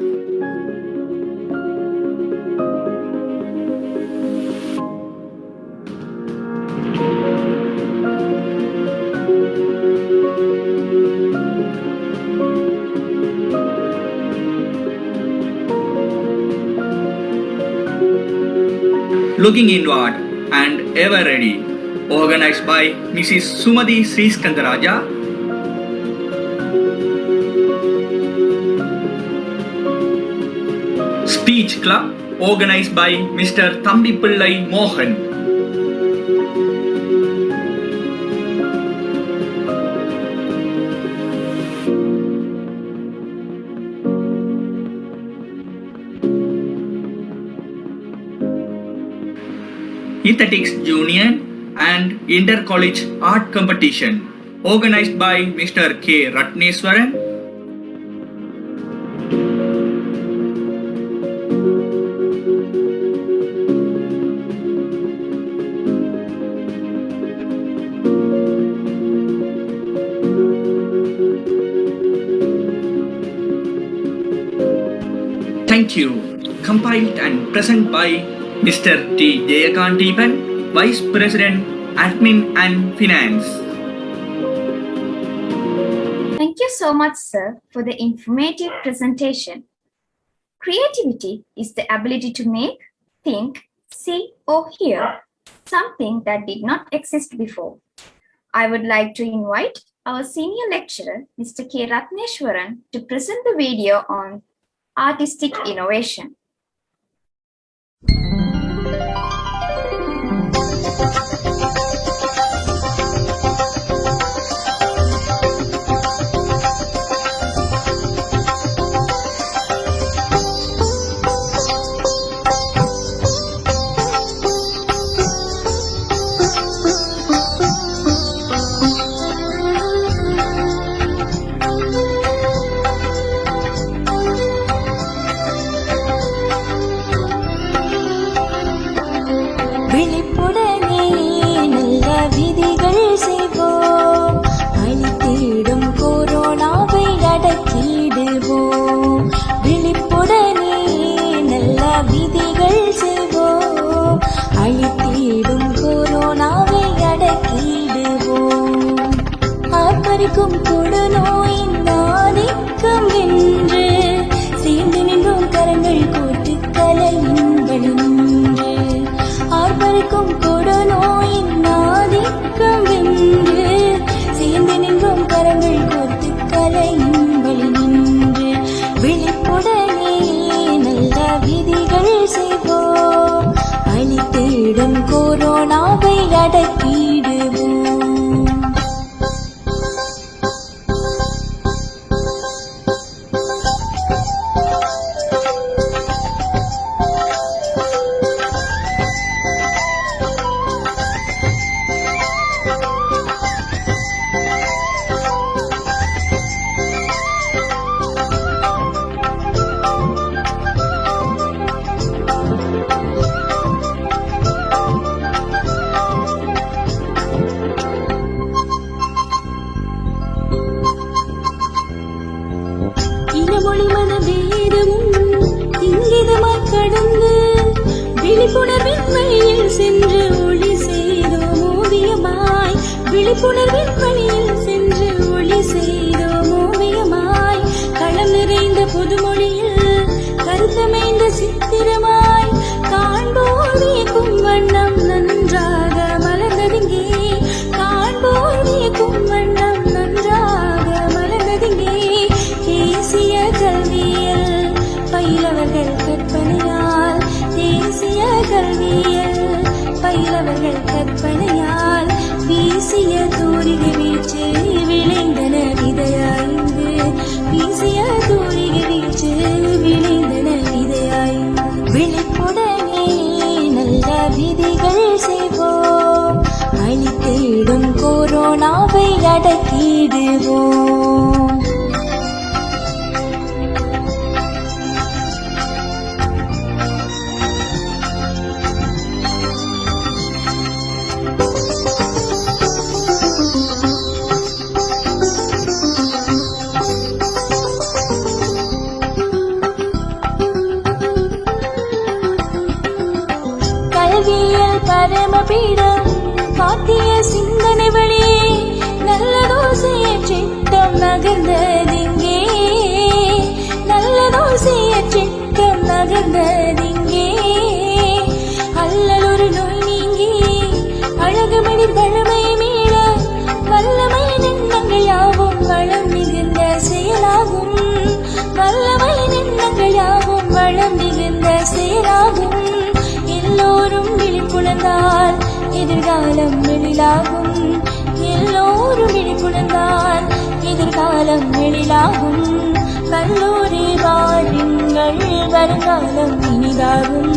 Looking Inward and Ever Ready, organized by Mrs. Sumati Sriskandaraja. Speech Club, organized by Mr. Thambi Pillai Mohan. Aesthetics Union and Inter-College Art Competition, organized by Mr. K. Ratneswaran. Thank you. Compiled and present by Mr. T. Jayakantipan, Vice President, Admin and Finance. Thank you so much, sir, for the informative presentation. Creativity is the ability to make, think, see, or hear something that did not exist before. I would like to invite our senior lecturer, Mr. K. Ratneswaran, to present the video on artistic innovation. ஆர்ப்பரிக்கும் கொடுநோயின் ஆதிக்கம் வென்று சேர்ந்து நின்றோம் கரங்கள் கோர்த்து கலையின் வழி நின்று. ஆர்ப்பரிக்கும் கொடுநோயின் ஆதிக்கம் வென்று சேர்ந்து நின்றோம் கரங்கள் கோர்த்து கலையின் வழி நின்று. விழிப்புடனே நல்ல விதிகள் செய்வோம், அழித்திடும் கொரோனாவை அடக்கிடுவோம். இனமொழி மத வேதமும் இங்கிதமாய் கடந்து விழிப்புணர்வின் வழியில் சென்று ஒளி செய்தோம் ஓவியமாய். விழிப்புணர்வின் வழியில் சென்று ஒளி செய்தோம் ஓவியமாய். களம் நிறைந்த பொதுமொழியில் கருத்தமைந்த சித்திரமாய் காண்போர் வியக்கும் வண்ணம் நன்றாக மலர்ந்ததுங்கே. காண்போர் வியக்கும் வண்ணம் நன்றாக மலர்ந்ததுங்கே. தேசிய கல்வியல் பயிலவர்கள் கற்பனையால், தேசிய கல்வியல் பயிலவர்கள் கற்பனையால் வீசிய தூரிகை வீச்சு விளைந்தன விதையாய்ந்து. வீசிய தூரிகை வீச்சு விளைந்தன விதையாய்ந்து. விழிப்புடனே நல்ல விதிகள் செய்வோம், அழித்திடும் கொரோனாவை அடக்கிடுவோம். கல்வியல் பரமபீடம் காட்டிய சிந்தனை வழி நல்லதோசிய சித்தம் நகர்ந்ததிங்கே. நல்லதோசிய சித்தம் நகர்ந்ததிங்கே. அல்லலொரு நோய் நீங்கி அழகுமணி வளமை மீள வல்லமை நின்னங்கள் யாவும் வளம் மிகுந்த செயலாகும். வல்லமை நின்னங்கள் யாவும் வளம் மிகுந்த செயலாகும். எல்லோரும் விழிப்புணர்ந்தால் எதிர்காலம் எழிலாகும். எல்லோரும் விழிப்புணர்ந்தால் எதிர்காலம் எழிலாகும். கல்லூரி வாருங்கள் வருங்காலம் இனிதாகும்.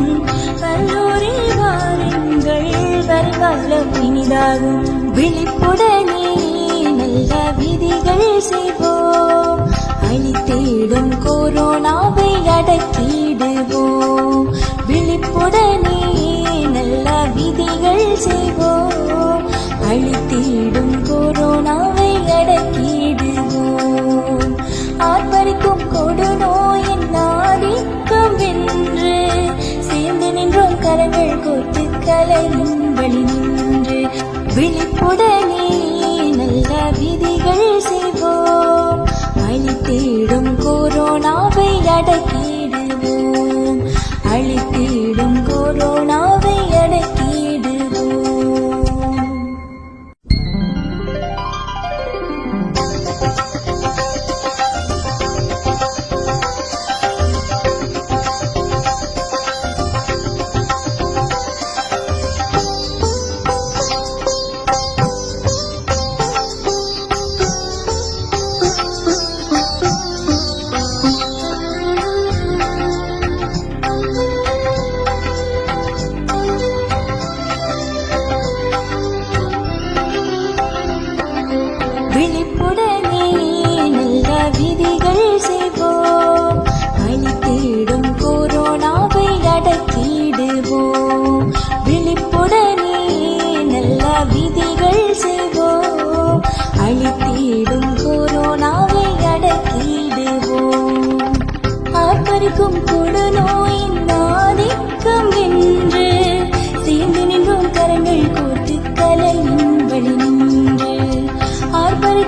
கல்லூரி வாருங்கள் வருங்காலம் இனிதாகும். விழிப்புடனே நல்ல விதிகள் செய்வோம், அழித்திடும் கொரோனாவை அடக்கிடுவோம். விழிப்புடனே நல்ல விதிகள் செய்வோம், அழித்திடும் கொரோனாவை அடக்கிடுவோம். ஆர்ப்பரிக்கும் கொடுநோயின் ஆதிக்கம் வென்று சேர்ந்து நின்றோம் கரங்கள் கோர்த்து கலையின் வழி நின்று. விழிப்புடனே நல்ல விதிகள் செய்வோம், அழித்திடும் கொரோனாவை அடக்கிடுவோம். அழித்திடும் கொரோனாவை அடக்கிடுவோம்.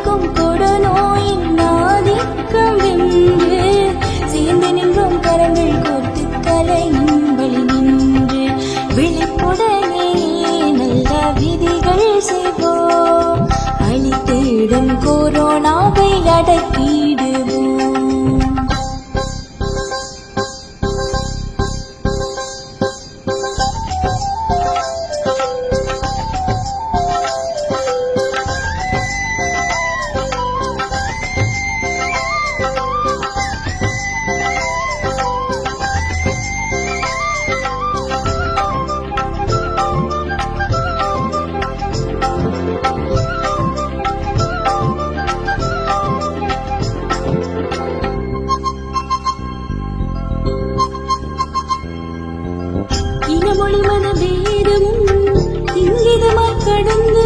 ஆர்ப்பரிக்கும் கொடுநோயின் ஆதிக்கம் வென்று சேர்ந்து நின்றோம் கரங்கள் கோர்த்து கலையின் வழி நின்று விழிப்புடனே நல்ல விதிகள் செய்வோம் அழித்திடும் கொரோனாவை அடக்கிடுவோம். இனமொழி மத பேதமும் இங்கிதமாய் கடந்து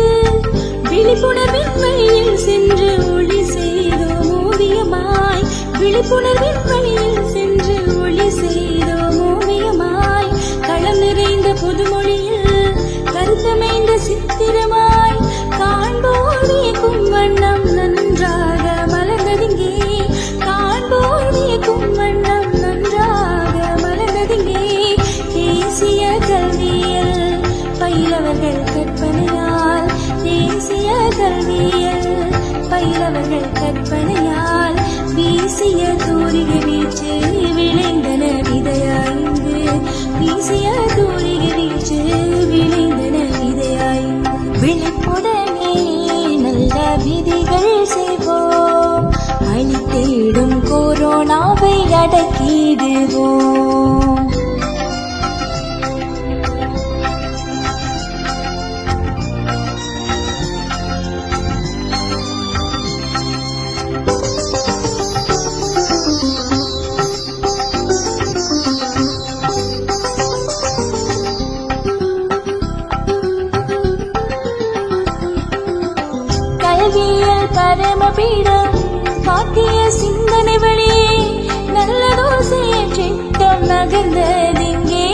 விழிப்புணர்வின் வழியில் சென்று ஒளி செய்தோம் ஓவியமாய் விழிப்புணர்வின் வழியில் சென்று ஒளி செய்தோம் ஓவியமாய் களம் நிறைந்த பொதுமொழியில் கருத்தமைந்த சித்திரமாய் காண்போர் வியக்கும் வண்ணம் நன்றாக மலர்ந்ததிங்கே காண்போர் வியக்கும் வண்ணம் நன்றாக மலர்ந்ததிங்கே தேசிய கல்வியில் பயிலவர்கள் கற்பனையால் தேசிய கல்வியில் பயிலவர்கள் கற்பனையால் வீசிய தூரிகை வீச்சு விளைந்தன விதையாய்ந்து வீசிய தூரிகை வீச்சு விளைந்தன விதையாய்ந்து விழிப்புடனே நல்ல விதிகள் செய்வோம் அழித்திடும் கொரோனாவை அடக்கிடுவோம். கல்வியல் பரமபீடம் காட்டிய சிந்தனை வழியே நல்லதோசைய சிட்டம் நகர்ந்ததிங்கே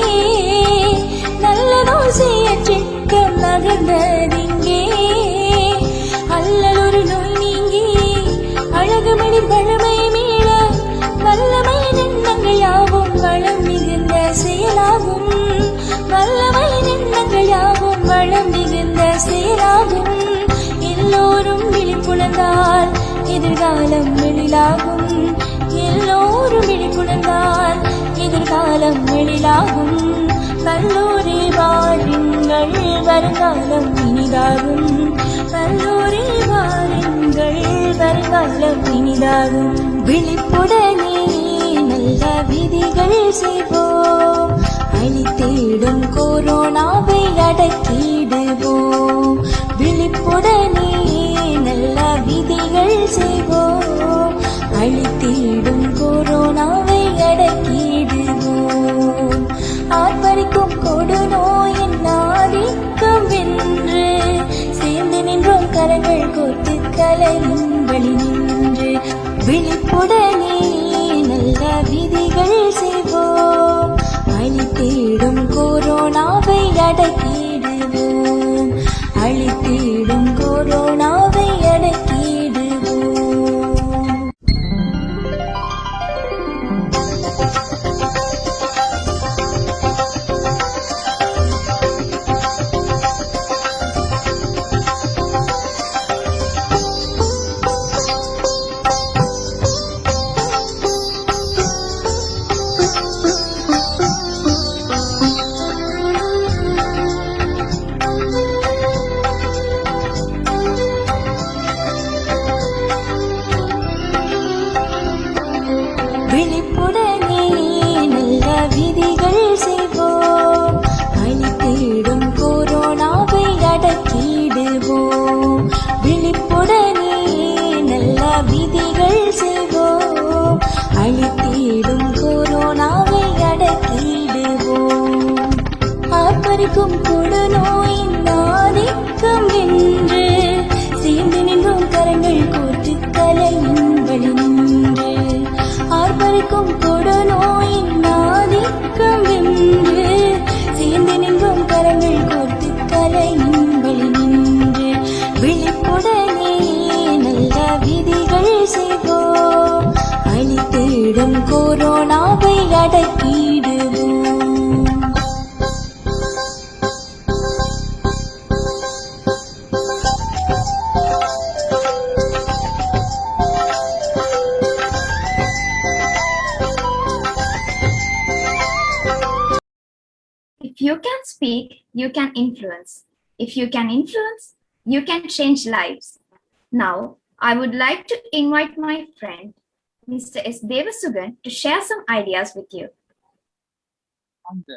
நல்லதோசைய சிட்டம் நகர்ந்ததிங்கே அல்லலொரு நோய் நீங்கி அழகுமணி வளமை மீள வல்லமை எண்ணங்கள் யாவும் வளம் மிகுந்த செயலாகும் வல்லமை எண்ணங்கள் யாவும் வளம் மிகுந்த செயலாகும் எல்லோரும் விழிப்புணர்ந்தால் எதிர்காலம் எழிலாகும் எல்லோரும் விழிப்புணர்ந்தால் எதிர்காலம் எழிலாகும் கல்லூரி வாருங்கள் வருங்காலம் இனிதாகும் கல்லூரி வாருங்கள் வருங்காலம் இனிதாகும் விழிப்புடனே நல்ல விதிகள் செய்வோம் அழித்திடும் கொரோனாவை அடக்கிடுவோம் விழிப்புடனே நல்ல விதிகள் செய்வோம் அழித்திடும் கொரோனாவை அடக்கிடுவோம் ஆர்ப்பரிக்கும் கொடுநோயின் ஆதிக்கம் வென்று சேர்ந்து நின்றோம் கரங்கள் கோர்த்து கலையின் வழி நின்று விழிப்புடனே நல்ல விதிகள் செய்வோம் அழித்திடும் கொரோனாவை அடக்கிடுவோம் அழித்திடும் கொரோனாவை அடக்கிடுவோம். விழிப்புடனே நல்ல விதிகள் செய்வோம் அழித்திடும் கொரோனாவை அடக்கிடுவோம் விழிப்புடனே நல்ல விதிகள் செய்வோம் அழித்திடும் கொரோனாவை அடக்கிடுவோம் ஆர்ப்பரிக்கும் கொடுநோயின் ஆதிக்கம் வென்று சேர்ந்து நின்றோம் கரங்கள் கோர்த்து கலையின் வழி நின்று ஆர்ப்பரிக்கும் கொடுநோயின் ஆதிக்கம் வென்று சேர்ந்து நின்றோம் கரங்கள் கோர்த்து கலையின் வழி நின்று விழிப்புடனே நல்ல speak, you can influence. If you can influence, you can change lives. Now, I would like to invite my friend, Mr. S. Devasugan, to share some ideas with you. அந்த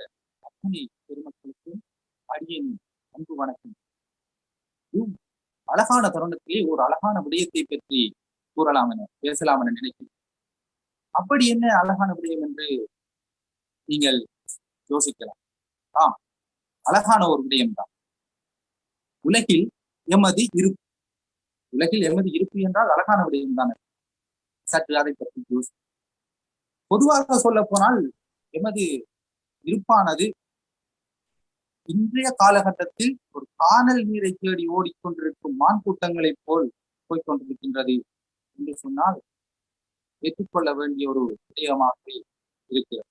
அத்தனை பெருமக்களுக்கும் அடியின் அன்பு வணக்கம். அழகான தருணத்திலே ஒரு அழகான விடயத்தை பற்றி கூறலாம் என பேசலாம் என நினைக்கிறேன். அப்படி என்ன அழகான விடயம் என்று நீங்கள் யோசிக்கலாம். அழகான ஒரு விடயம் தான். உலகில் எமது இருப்பு. உலகில் எமது இருப்பு என்றால் அழகான விடயம் தானே. சற்று அதை பற்றி யோசி. பொதுவாக சொல்ல போனால் எமது இருப்பானது இன்றைய காலகட்டத்தில் ஒரு காணல் நீரை தேடி ஓடிக்கொண்டிருக்கும் மான் கூட்டங்களைப் போல் போய்கொண்டிருக்கின்றது என்று சொன்னால் ஏற்றுக்கொள்ள வேண்டிய ஒரு விடயமாக இருக்கிறது.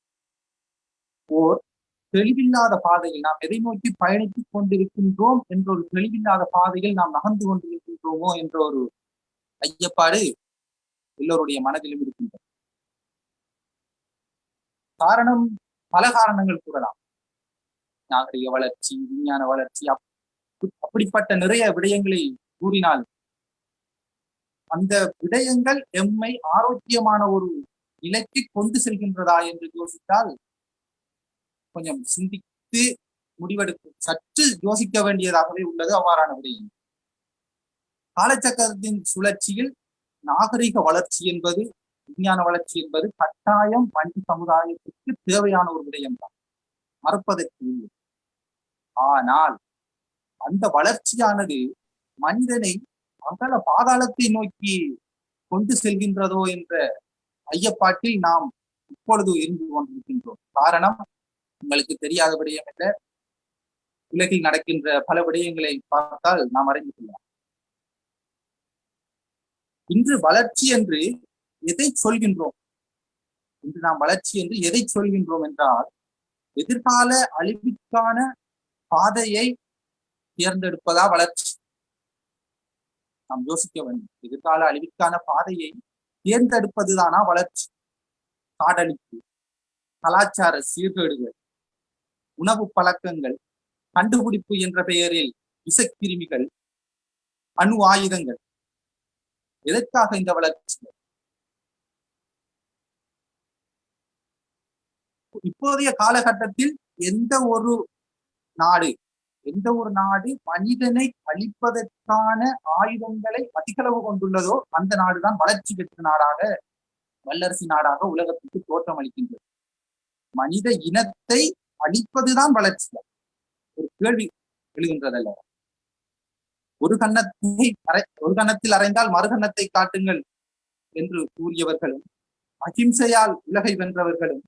ஓர் தெளிவில்லாத பாதையில் நாம் எதை நோக்கி பயணித்துக் கொண்டிருக்கின்றோம் என்ற ஒரு தெளிவில்லாத பாதையில் நாம் நகர்ந்து கொண்டிருக்கின்றோமோ என்ற ஒரு ஐயப்பாடு எல்லோருடைய மனதிலும் இருக்கின்றது. காரணம் பல காரணங்கள் கூறலாம். நாகரிக வளர்ச்சி, விஞ்ஞான வளர்ச்சி, அப்படிப்பட்ட நிறைய விடயங்களை கூறினால் அந்த விடயங்கள் எம்மை ஆரோக்கியமான ஒரு நிலைக்கு கொண்டு செல்கின்றதா என்று யோசித்தால் கொஞ்சம் சிந்தித்து முடிவெடுக்கும் சற்று யோசிக்க வேண்டியதாகவே உள்ளது அவ்வாறான விடயம். காலச்சக்கரத்தின் சுழற்சியில் நாகரிக வளர்ச்சி என்பது, விஞ்ஞான வளர்ச்சி என்பது கட்டாயம் மனித சமுதாயத்திற்கு தேவையான ஒரு விடயம் தான், மறுப்பதற்கு இல்லை. ஆனால் அந்த வளர்ச்சியானது மனிதனை அகல பாதாளத்தை நோக்கி கொண்டு செல்கின்றதோ என்ற ஐயப்பாட்டில் நாம் இப்பொழுது இருந்து கொண்டிருக்கின்றோம். காரணம் உங்களுக்கு தெரியாத விடயம் என்ற உலகில் நடக்கின்ற பல விடயங்களை பார்த்தால் நாம் அறிந்து கொள்ளலாம். இன்று வளர்ச்சி என்று எதை சொல்கின்றோம்? இன்று நாம் வளர்ச்சி என்று எதை சொல்கின்றோம் என்றால், எதிர்கால அழிவுக்கான பாதையை தேர்ந்தெடுப்பதா வளர்ச்சி? நாம் யோசிக்க வேண்டும். எதிர்கால அழிவுக்கான பாதையை தேர்ந்தெடுப்பதுதானா வளர்ச்சி? காடழிப்பு, கலாச்சார சீர்கேடுகள், உணவு பழக்கங்கள், கண்டுபிடிப்பு என்ற பெயரில் விஷக்கிருமிகள், அணு ஆயுதங்கள், எதற்காக இந்த வளர்ச்சி? இப்போதைய காலகட்டத்தில் எந்த ஒரு நாடு மனிதனை அழிப்பதற்கான ஆயுதங்களை அதிகளவு கொண்டுள்ளதோ அந்த நாடுதான் வளர்ச்சி பெற்ற நாடாக, வல்லரசு நாடாக உலகத்துக்கு தோற்றம் அளிக்கின்றது. மனித இனத்தை அழிப்பதுதான் வளர்ச்சி. ஒரு கேள்வி எழுகின்றதல்ல. ஒரு கன்னத்தில் அறைந்தால் மறுகன்னத்தை காட்டுங்கள் என்று கூறியவர்களும், அகிம்சையால் உலகை வென்றவர்களும்,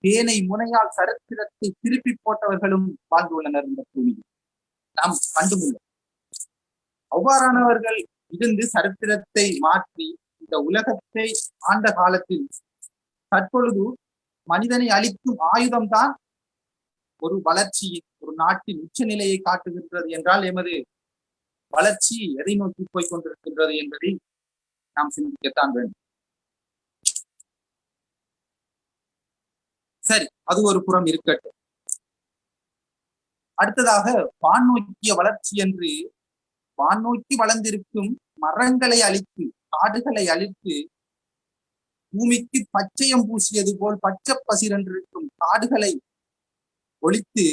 தேனை முனையால் சரித்திரத்தை திருப்பி போட்டவர்களும் வாழ்ந்துள்ளனர் இந்த பூமியில். நாம் கண்டுமுள்ள அவ்வாறானவர்கள் இருந்து சரித்திரத்தை மாற்றி இந்த உலகத்தை ஆண்ட காலத்தில் தற்பொழுது மனிதனை அழிக்கும் ஆயுதம்தான் ஒரு வளர்ச்சி, ஒரு நாட்டின் உச்ச நிலையை காட்டுகின்றது என்றால் எமது வளர்ச்சி எதை நோக்கி போய் கொண்டிருக்கின்றது என்பதை நாம் சிந்திக்கத்தான் வேண்டும். சரி, அது ஒரு புறம் இருக்கட்டும். அடுத்ததாக வானோக்கிய வளர்ச்சி என்று வானோக்கி வளர்ந்திருக்கும் மரங்களை அழித்து, காடுகளை அழித்து, பூமிக்கு பச்சையம் பூசியது போல் பச்சை பசிரென்றிருக்கும் காடுகளை ஒழித்து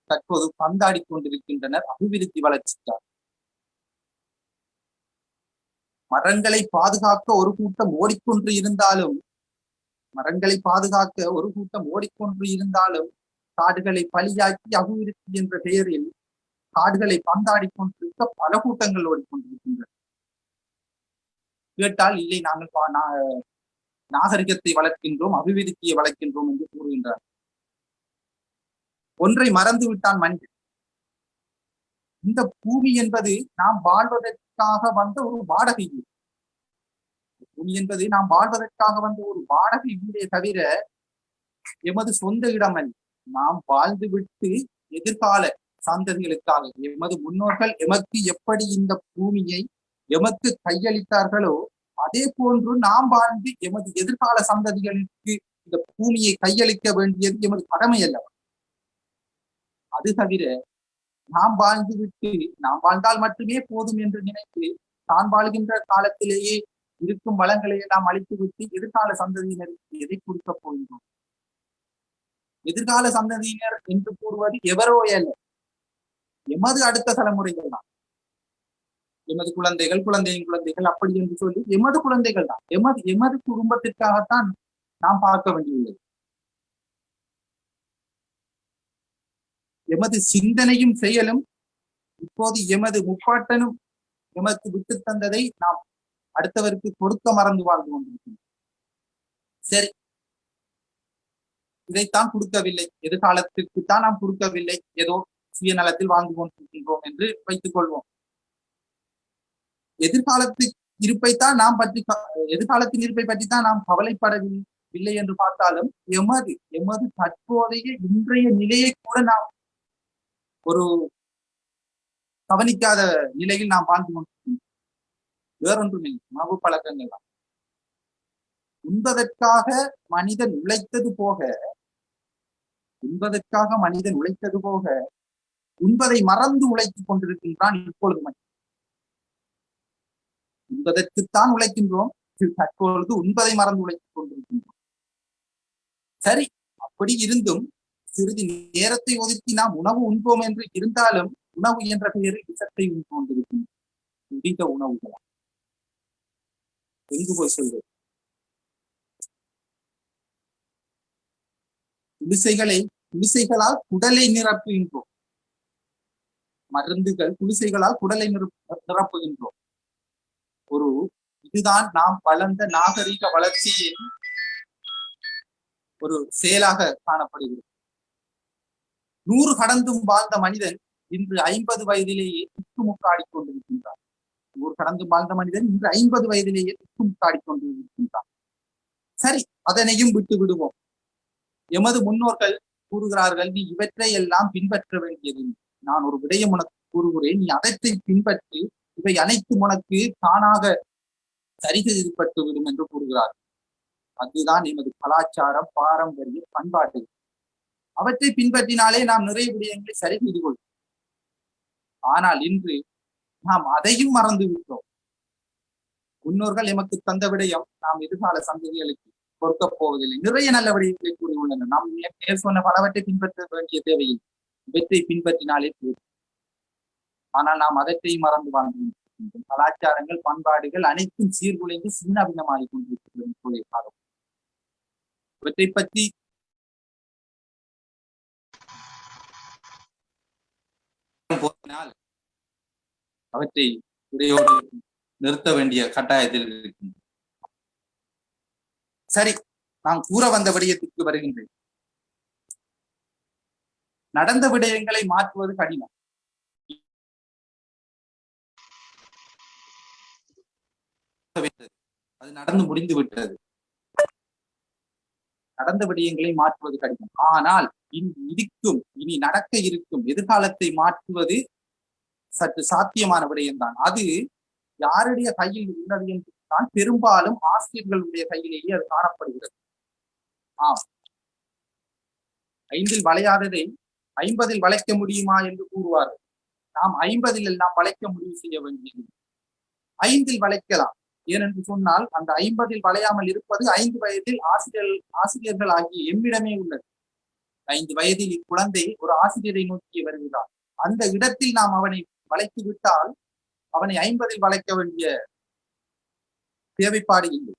தற்போது பந்தாடி கொண்டிருக்கின்றனர் அபிவிருத்தி வளர்ச்சிக்காக. மரங்களை பாதுகாக்க ஒரு கூட்டம் ஓடிக்கொண்டு இருந்தாலும் காடுகளை பலியாக்கி அபிவிருத்தி என்ற பெயரில் காடுகளை பந்தாடி கொண்டிருக்க பல கூட்டங்கள் ஓடிக்கொண்டிருக்கின்றன. கேட்டால் இல்லை, நாங்கள் நாகரிகத்தை வளர்க்கின்றோம், அபிவிருத்தியை வளர்க்கின்றோம் என்று கூறுகின்றார். ஒன்றை மறந்து விட்டான் மனிதன். இந்த பூமி என்பது நாம் வாழ்வதற்காக வந்த ஒரு வாடகை வீடு. பூமி என்பது நாம் வாழ்வதற்காக வந்த ஒரு வாடகை வீடே தவிர எமது சொந்த இடம் அல்ல. நாம் வாழ்ந்துவிட்டு எதிர்கால சந்ததிகளுக்காக, எமது முன்னோர்கள் எமக்கு எப்படி இந்த பூமியை எமக்கு கையளித்தார்களோ அதே போன்று நாம் வாழ்ந்து எமது எதிர்கால சந்ததிகளுக்கு இந்த பூமியை கையளிக்க வேண்டியது எமது கடமை அல்லவா? அது தவிர நாம் வாழ்ந்துவிட்டு நாம் வாழ்ந்தால் மட்டுமே போதும் என்று நினைத்து தான் வாழ்கின்ற காலத்திலேயே இருக்கும் வளங்களை நாம் அழித்துவிட்டு எதிர்கால சந்ததியினருக்கு எதை கொடுக்க போகின்றோம்? எதிர்கால சந்ததியினர் என்று கூறுவது எவரோ அல்ல, எமது அடுத்த தலைமுறைகள் தான். எமது குழந்தைகள், குழந்தையின் குழந்தைகள், அப்படி என்று சொல்லி எமது குழந்தைகள் தான். எமது குடும்பத்திற்காகத்தான் நாம் பார்க்க வேண்டியுள்ளது. எமது சிந்தனையும் செயலும் இப்போது எமது முப்பாட்டனும் எமக்கு விட்டு தந்ததை நாம் அடுத்தவருக்கு கொடுக்க மறந்து வாழ்ந்து கொண்டிருக்கிறோம். சரி, இதைத்தான் கொடுக்கவில்லை, எதிர்காலத்திற்குத்தான் நாம் கொடுக்கவில்லை, ஏதோ சுயநலத்தில் வாழ்ந்து கொண்டிருக்கின்றோம் என்று வைத்துக் கொள்வோம். எதிர்காலத்தின் இருப்பை பற்றி தான் நாம் கவலைப்படவில்லை என்று பார்த்தாலும் எமது தற்போதைய இன்றைய நிலையை கூட நாம் ஒரு கவனிக்காத நிலையில் நாம் வாழ்ந்து கொண்டிருக்கிறோம். வேறொன்றும் இல்லை, உணவு பழக்கங்கள் தான். உண்பதற்காக மனிதன் உழைத்தது போக உண்பதை மறந்து உழைத்துக் கொண்டிருக்கின்றான் இப்பொழுது. உண்பதற்குத்தான் உழைக்கின்றோம், தற்பொழுது உண்பதை மறந்து உழைத்துக் கொண்டிருக்கின்றோம். சரி, அப்படி இருந்தும் சிறிது நேரத்தை ஒதுக்கி நாம் உணவு உண்போம் என்று இருந்தாலும் உணவு என்ற பெயரில் விஷத்தை உண்டு கொண்டிருக்கின்றோம். முடிந்த உணவுகளா எங்கு போய் சொல்வது? குடிசைகளால் குடலை நிரப்புகின்றோம். மருந்துகள் குடிசைகளால் குடலை நிரப்புகின்றோம். இதுதான் நாம் வளர்ந்த நாகரிக வளர்ச்சியின் ஒரு செயலாக காணப்படுகிறது. 100 கடந்தும் வாழ்ந்த மனிதன் இன்று 50 வயதிலேயே திக்குமுக்காடிக் கொண்டிருக்கின்றார். 100 கடந்தும் வாழ்ந்த மனிதன் இன்று 50 வயதிலேயே திக்குமுக்காடிக் கொண்டிருக்கின்றார். சரி, அதனையும் விட்டு விடுவோம். எமது முன்னோர்கள் கூறுகிறார்கள், நீ இவற்றை எல்லாம் பின்பற்ற வேண்டியது. நான் ஒரு விடயம் உனக்கு கூறுகிறேன், நீ அதற்றை பின்பற்றி இவை அனைத்தும் உனக்கு தானாக சரிகப்பட்டு விடும் என்று கூறுகிறார்கள். அதுதான் எமது கலாச்சாரம், பாரம்பரிய பண்பாடு. அவற்றை பின்பற்றினாலே நாம் நிறைய விடயங்களை சரி செய்து கொள்வோம். ஆனால் இன்று நாம் அதையும் மறந்து விட்டோம். முன்னோர்கள் எமக்கு தந்த விடயம் நாம் எதிர்கால சந்ததிகளுக்கு கொடுக்க போவதில்லை. நிறைய நல்ல விடயங்களை கூறியுள்ளனர். நாம் நேர் சொன்ன பலவற்றை பின்பற்ற வேண்டிய தேவையில் இவற்றை பின்பற்றினாலே போதும். ஆனால் நாம் அதற்றையும் மறந்து வாழ்ந்து கலாச்சாரங்கள், பண்பாடுகள் அனைத்தும் சீர்குலைந்து சின்ன பின்னமாகிக் கொண்டிருக்கிறது. இவற்றை பற்றி போனால் அவற்றை உரையோடு நிறுத்த வேண்டிய கட்டாயத்தில் இருக்கின்றன. சரி, நாம் கூற வந்த விடயத்திற்கு வருகின்றேன். நடந்த விடயங்களை மாற்றுவது கடினம். அது நடந்து முடிந்து விட்டது. நடந்த விடயங்களை மாற்றுவது கடினம். ஆனால் இனி நடக்க இருக்கும் எதிர்காலத்தை மாற்றுவது சற்று சாத்தியமான விடயம்தான். அது யாருடைய கையில் உள்ளது என்று தான் பெரும்பாலும் ஆசிரியர்களுடைய கையிலேயே அது காணப்படுகிறது. 5 வளையாததை 50 வளைக்க முடியுமா என்று கூறுவார்கள். நாம் 50 எல்லாம் வளைக்க முடிவு செய்ய வேண்டியது. 5 வளைக்கலாம். ஏனென்று சொன்னால் அந்த 50 வளையாமல் இருப்பது 5 வயதில் ஆசிரியர்கள் ஆகிய எம்மிடமே உள்ளது. 5 வயதில் இக்குழந்தை ஒரு ஆசிரியரை நோக்கி வருகிறார். அந்த இடத்தில் நாம் அவனை வளைத்து விட்டால் அவனை 50 வளைக்க வேண்டிய தேவைப்பாடு இல்லை.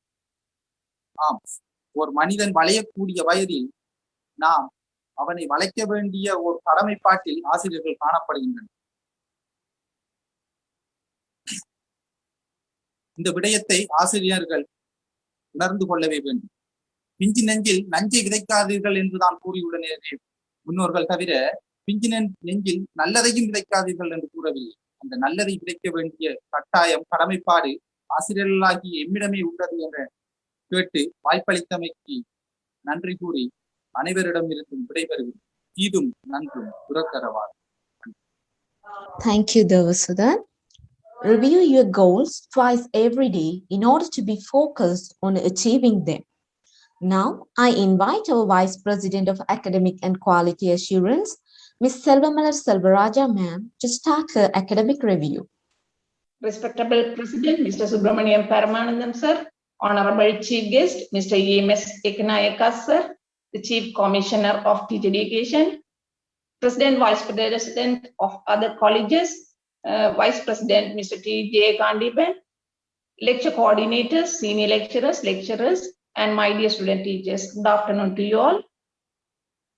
ஒரு மனிதன் வளையக்கூடிய வயதில் நாம் அவனை வளைக்க வேண்டிய ஒரு கடமைப்பாட்டில் ஆசிரியர்கள் காணப்படுகின்றனர். இந்த விடயத்தை ஆசிரியர்கள் உணர்ந்து கொள்ளவே வேண்டும். பிஞ்சு நெஞ்சில் நஞ்சை விதைக்காதீர்கள் என்றுதான் கூறியுள்ள முன்னோர்கள் தவிர பிஞ்சு நெஞ்சில் நல்லதையும் விதைக்காதீர்கள் என்று கூறவில்லை. அந்த நல்லதை விதைக்க வேண்டிய கட்டாயம், கடமைப்பாடு ஆசிரியர்களாகி எம்மிடமே உள்ளது என்ற கேட்டு வாய்ப்பளித்தமைக்கு நன்றி கூறி அனைவரிடம் இருந்தும் விடைபெறுகிறேன். தீதும் நன்றும் புறக்கரவார். Thank you, Devasudan. Review your goals twice every day in order to be focused on achieving them. Now, I invite our Vice President of Academic and Quality Assurance, Ms. Selvamalar Selvaraja ma'am to start her academic review. Respectable President, Mr. Subramaniam Paramanantham, sir, Honorable Chief Guest, Mr. E.M.S. Ekanayaka, sir, the Chief Commissioner of Teacher Education, President, Vice President of other colleges, Vice President, Mr. T.J. Kandiban, lecture coordinators, senior lecturers, and my dear student teachers. Good afternoon to you all.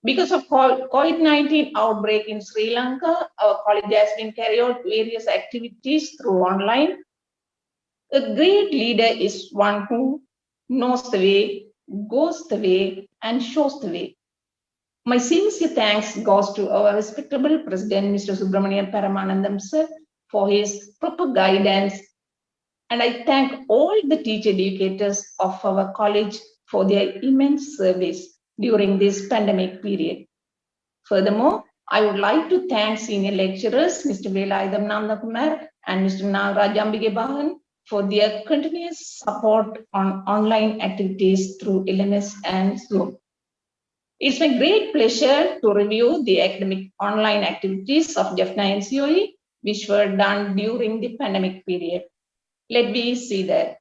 Because of COVID-19 outbreak in Sri Lanka, our college has been carrying out various activities through online. A great leader is one who knows the way, goes the way, and shows the way. My sincere thanks goes to our respectable President, Mr. Subramaniam Paramanantham, sir, for his proper guidance. And I thank all the teacher educators of our college for their immense service during this pandemic period. Furthermore, I would like to thank senior lecturers, Mr. Velayudham Nandakumar and Mr. Nagaraj Bahan, for their continuous support on online activities through E.M.S and Zoom. It's my great pleasure to review the academic online activities of Jaffna NCoE, which were done during the pandemic period. Let me see that.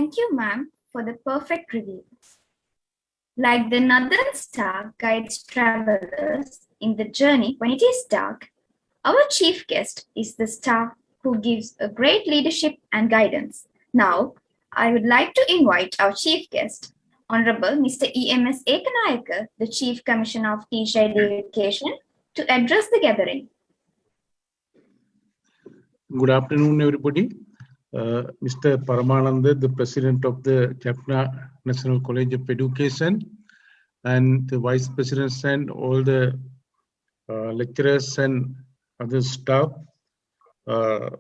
Thank you, ma'am, for the perfect review. Like the Northern Star guides travelers in the journey when it is dark, our chief guest is the star who gives a great leadership and guidance. Now, I would like to invite our chief guest, Honorable Mr. E.M.S. Ekanayaka, the Chief Commissioner of Teacher Education, to address the gathering. Good afternoon, everybody. Mr. Paramanantham, the President of the Jaffna National College of Education, and the Vice Presidents and all the lecturers and other staff, our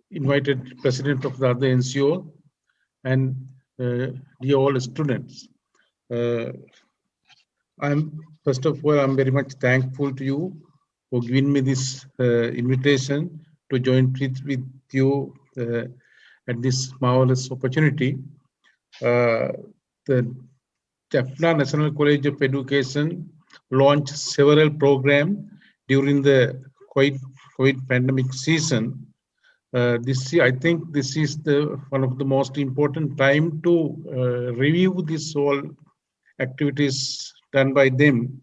invited President of the other NCoE, and dear all students. First of all, I'm very much thankful to you for giving me this invitation to join with you at this marvelous opportunity. The Jaffna National College of Education launched several programs during the COVID pandemic season. This year, I think this is one of the most important time to review this all activities done by them.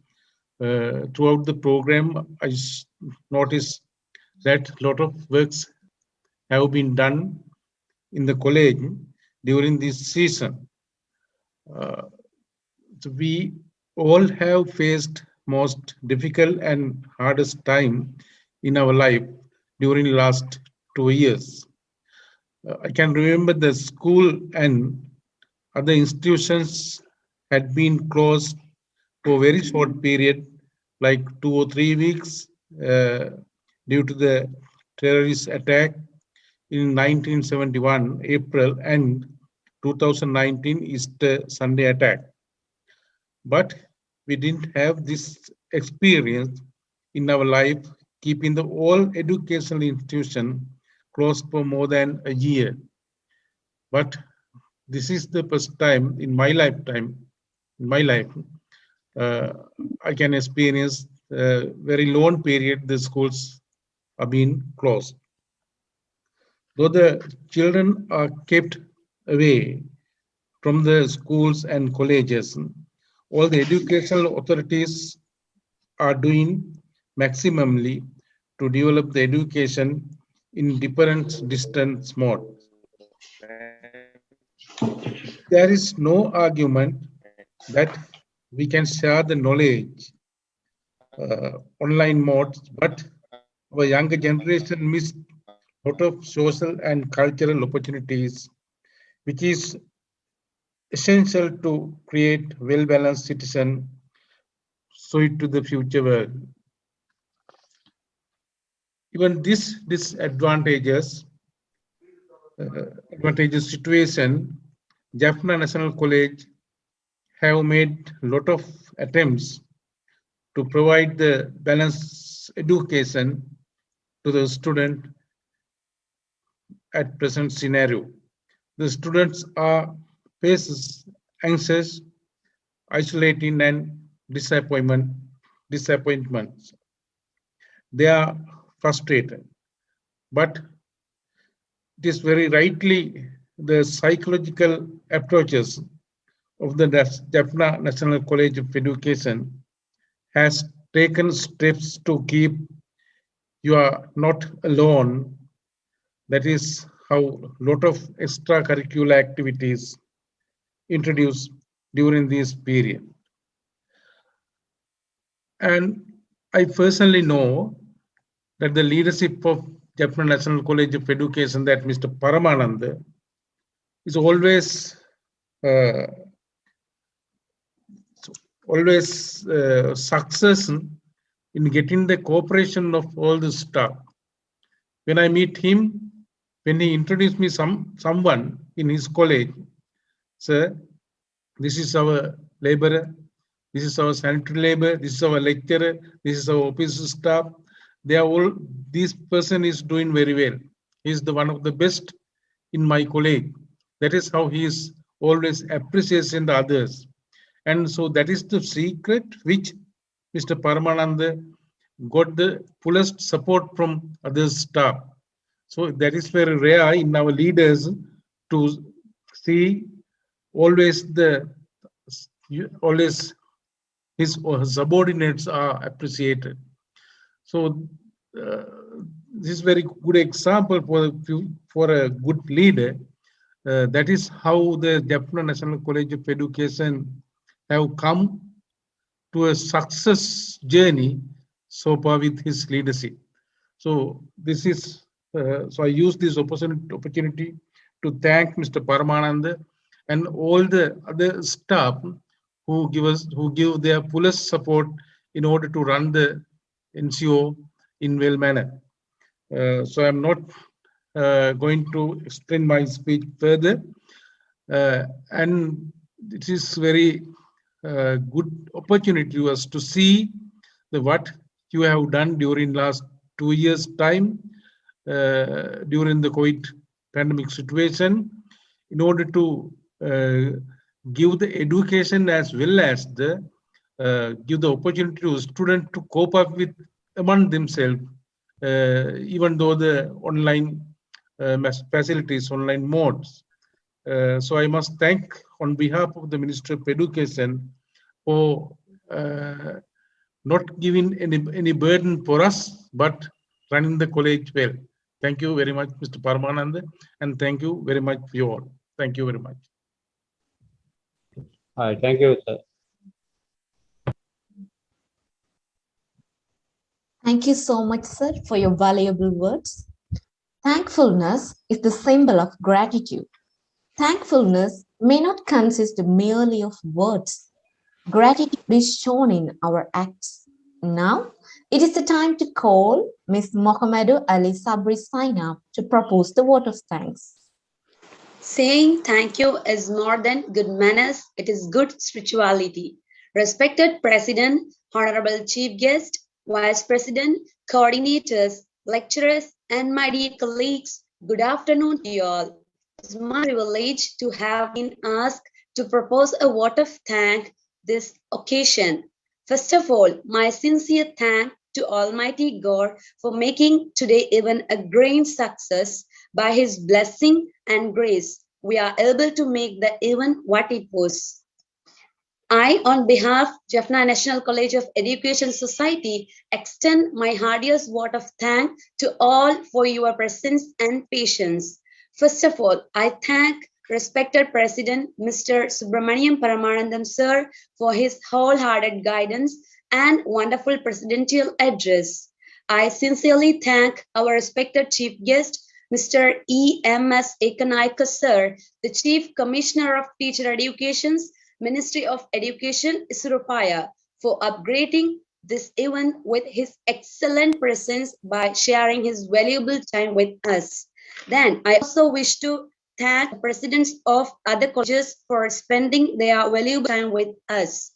Throughout the program, I noticed that a lot of works have been done in the college during this season. So we all have faced most difficult and hardest time in our life during the last 2 years. I can remember the school and other institutions had been closed for a very short period, like 2 or 3 weeks, due to the terrorist attack in 1971, April, and 2019 Easter Sunday attack. But we didn't have this experience in our life, keeping the all educational institution closed for more than a year. But this is the first time in my lifetime, I can experience a very long period the schools are being closed. Though the children are kept away from the schools and colleges, all the educational authorities are doing maximally to develop the education in different distance mode. There is no argument that we can share the knowledge online modes, but our younger generation missed a lot of social and cultural opportunities, which is essential to create well-balanced citizen, so it to the future world. Even this disadvantageous situation, Jaffna National College have made a lot of attempts to provide the balanced education to the student at present scenario. The students are faces anxious, isolating, and disappointments. They are frustrated, but it is very rightly the psychological approaches of the Jaffna National College of Education has taken steps to keep you are not alone. That is how a lot of extracurricular activities introduced during this period. And I personally know that the leadership of Jaffna National College of Education, that Mr. Paramanantham, is always success in getting the cooperation of all the staff. When I meet him, when he introduced me someone in his college, sir, this is our laborer, this is our sanitary labor, this is our lecturer, this is our office staff. They are all, this person is doing very well. He is the one of the best in my college. That is how he is always appreciating the others. And so that is the secret which Mr. Paramanantham got the fullest support from other staff. So that is very rare in our leaders to see always his or her subordinates are appreciated. So this is very good example for a good leader. That is how the Jaffna National College of Education have come to a success journey so far with his leadership. So this is so I use this opportunity to thank Mr. Paramanantham and all the other staff who give their fullest support in order to run the NCoE in well manner. So I'm not going to extend my speech further, and it is very good opportunity to us to see what you have done during last 2 years time during the COVID pandemic situation in order to give the education as well as the give the opportunity to students to cope up with among themselves, even though the online facilities, online modes. So I must thank on behalf of the Ministry of Education for not giving any burden for us, but running the college well. Thank you very much, Mr. Paramanantham, and thank you very much for you all. Thank you very much. Hi, thank you, sir. Thank you so much, sir, for your valuable words. Thankfulness is the symbol of gratitude. Thankfulness may not consist merely of words. Gratitude is shown in our acts. Now, it is the time to call Ms. Mohammedu Ali Sabri Sainab to propose the vote of thanks. Saying thank you is more than good manners, it is good spirituality. Respected President, Honorable Chief Guest, Vice President, coordinators, lecturers, and my dear colleagues, good afternoon to you all. It's my privilege to have been asked to propose a vote of thanks this occasion. First of all, my sincere thanks to Almighty God for making today even a great success. By His blessing and grace, we are able to make the event what it was. I, on behalf of Jaffna National College of Education Society, extend my heartiest vote of thanks to all for your presence and patience. First of all, I thank respected President Mr. Subramaniam Paramanantham sir for his wholehearted guidance and wonderful presidential address. I sincerely thank our respected Chief Guest, Mr. E.M.S. Ekanayaka sir, the Chief Commissioner of Teacher Education's Ministry of Education, Surabaya, for upgrading this event with his excellent presence by sharing his valuable time with us. Then I also wish to thank the presidents of other colleges for spending their valuable time with us.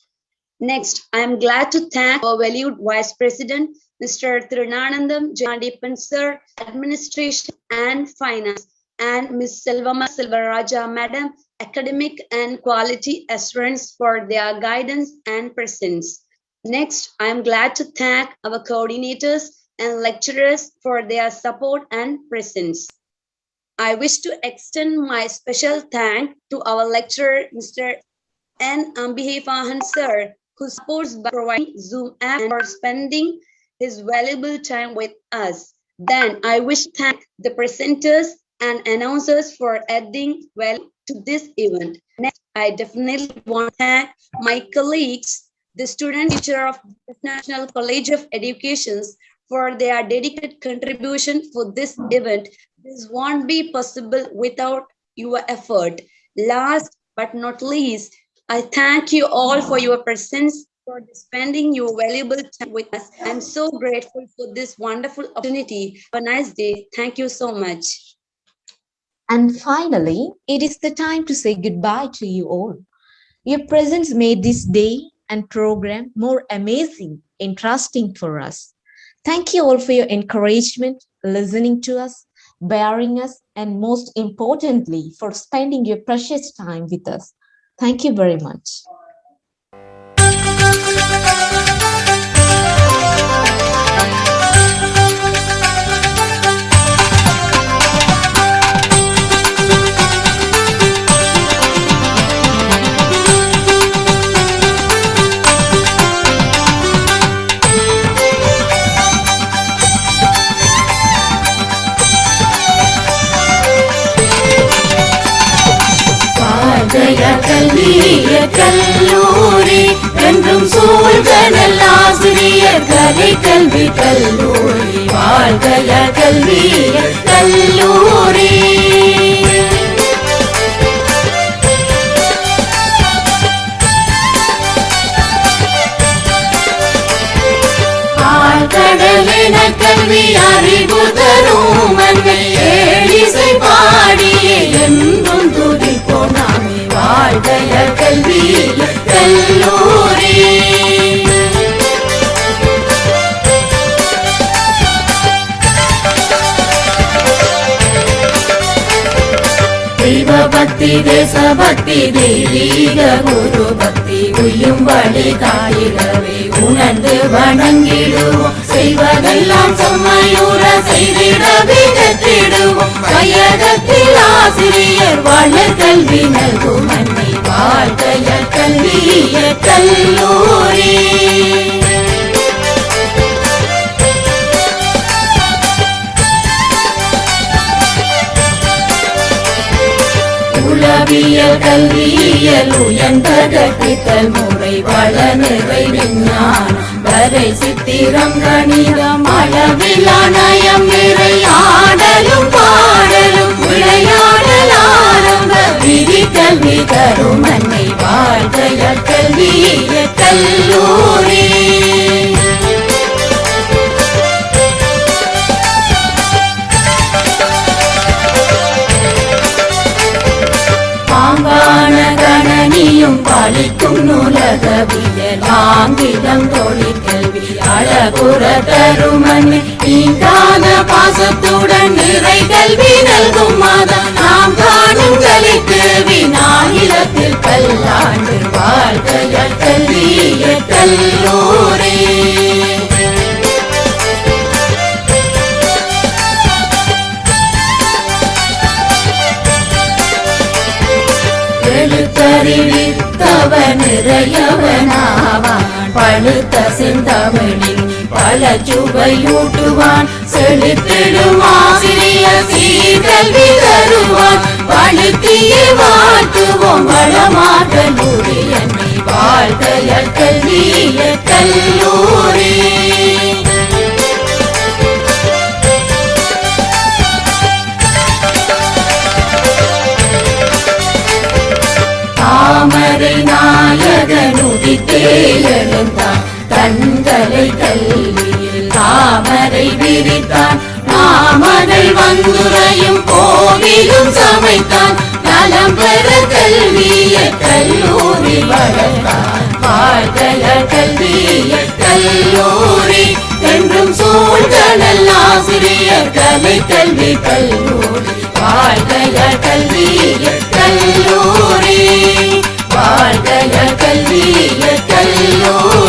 Next, I am glad to thank our valued Vice President, Mr. Thirunanandam Jandipan sir, Administration and Finance, and Ms. Selvama Silvaraja Madam, Academic and Quality Assurance for their guidance and presence. Next, I am glad to thank our coordinators and lecturers for their support and presence. I wish to extend my special thanks to our lecturer, Mr. N. Ambihefahan sir, who supports by providing Zoom app and for spending his valuable time with us. Then I wish to thank the presenters and announcers for adding well to this event. Next, I definitely want to thank my colleagues, the student teacher of the National College of Education, for their dedicated contribution for this event. This won't be possible without your effort. Last but not least, I thank you all for your presence, for spending your valuable time with us. I'm so grateful for this wonderful opportunity. Have a nice day. Thank you so much. And finally, it is the time to say goodbye to you all. Your presence made this day and program more amazing, interesting for us. Thank you all for your encouragement, listening to us, bearing us, and most importantly, for spending your precious time with us. Thank you very much. சூழ்கடல் ஆசிரியர் கலை கல்வி கல்லூரி வாழ்கைய கல்விய கல்லூரி. கடலின கல்வி அறிவு தரும் மண்ணை ஏழிசை பாடியே என்றும் துதிப்போம் நாமே வாழ்கைய கல்விய கல்லூரி. தெய்வ பக்தி தேசபக்தி தெய்வீக குரு பக்தி உய்யும் வழி காயிடவே உணர்ந்து வணங்கிடுவோம். செய்வதெல்லாம் செம்மையுற செய்திடவே கற்றிடுவோம். கையகத்தில் ஆசிரியர் வாழ கல்வி நல்கும் அன்னை வாழ்கைய கல்விய கல்லூரி. உளவியல் கல்வியியல் உயர்ந்த கற்பித்தல் முறை வள நிறை விஞ்ஞானம் வரை சித்திரம் கணிதம் அளவிலா நயம் நிறை ஆடலும் பாடலும் விளையாடல் ஆரம்ப விதி கல்வி தரும் அன்னை வாழ்கைய கல்விய கல்லூரி. பாங்கான கணனியும் பாலிக்கும் நூலகவியல் ஆங்கிலம் தொழிற்கல்வி அழகுற தருமன் நீங்காத பாசத்துடன் நிறை கல்வி நல்கும் மாதம் நாம் காணும் கலிக்கல்வி நாயிலத்தில் பல்லாண்டு வாழ்கைய கல்விய கல்லூரி. எழுத்தறிவித்தவன் நிறையவனாவான் பழுத்த செந்தமிழில் பல சுவையூட்டுவான். செழித்திடும் ஆசிரிய சீர்கல்வி தருவான். பழுத்தியே வாழ்த்துவோம் வளமாக கல்லூரி என்னை வாழ்கைய கல்விய கல்லூரி. தாமரை நாயகன் உதித்தே எழுந்தான் கண்களை கல்வியில் தாமரை விரித்தான். நாமதை வந்துரையும் கோவிலும் சமைத்தான். நலம் பெற கல்விய கல்லூரி வளர்த்தான் வாழ்கைய கல்விய கல்லூரி. என்றும் சூழ்கடல் ஆசிரியர் கலை கல்வி கல்லூரி வாழ்கைய கல்விய கல்லூரி வாழ்கைய கல்விய கல்லூரி.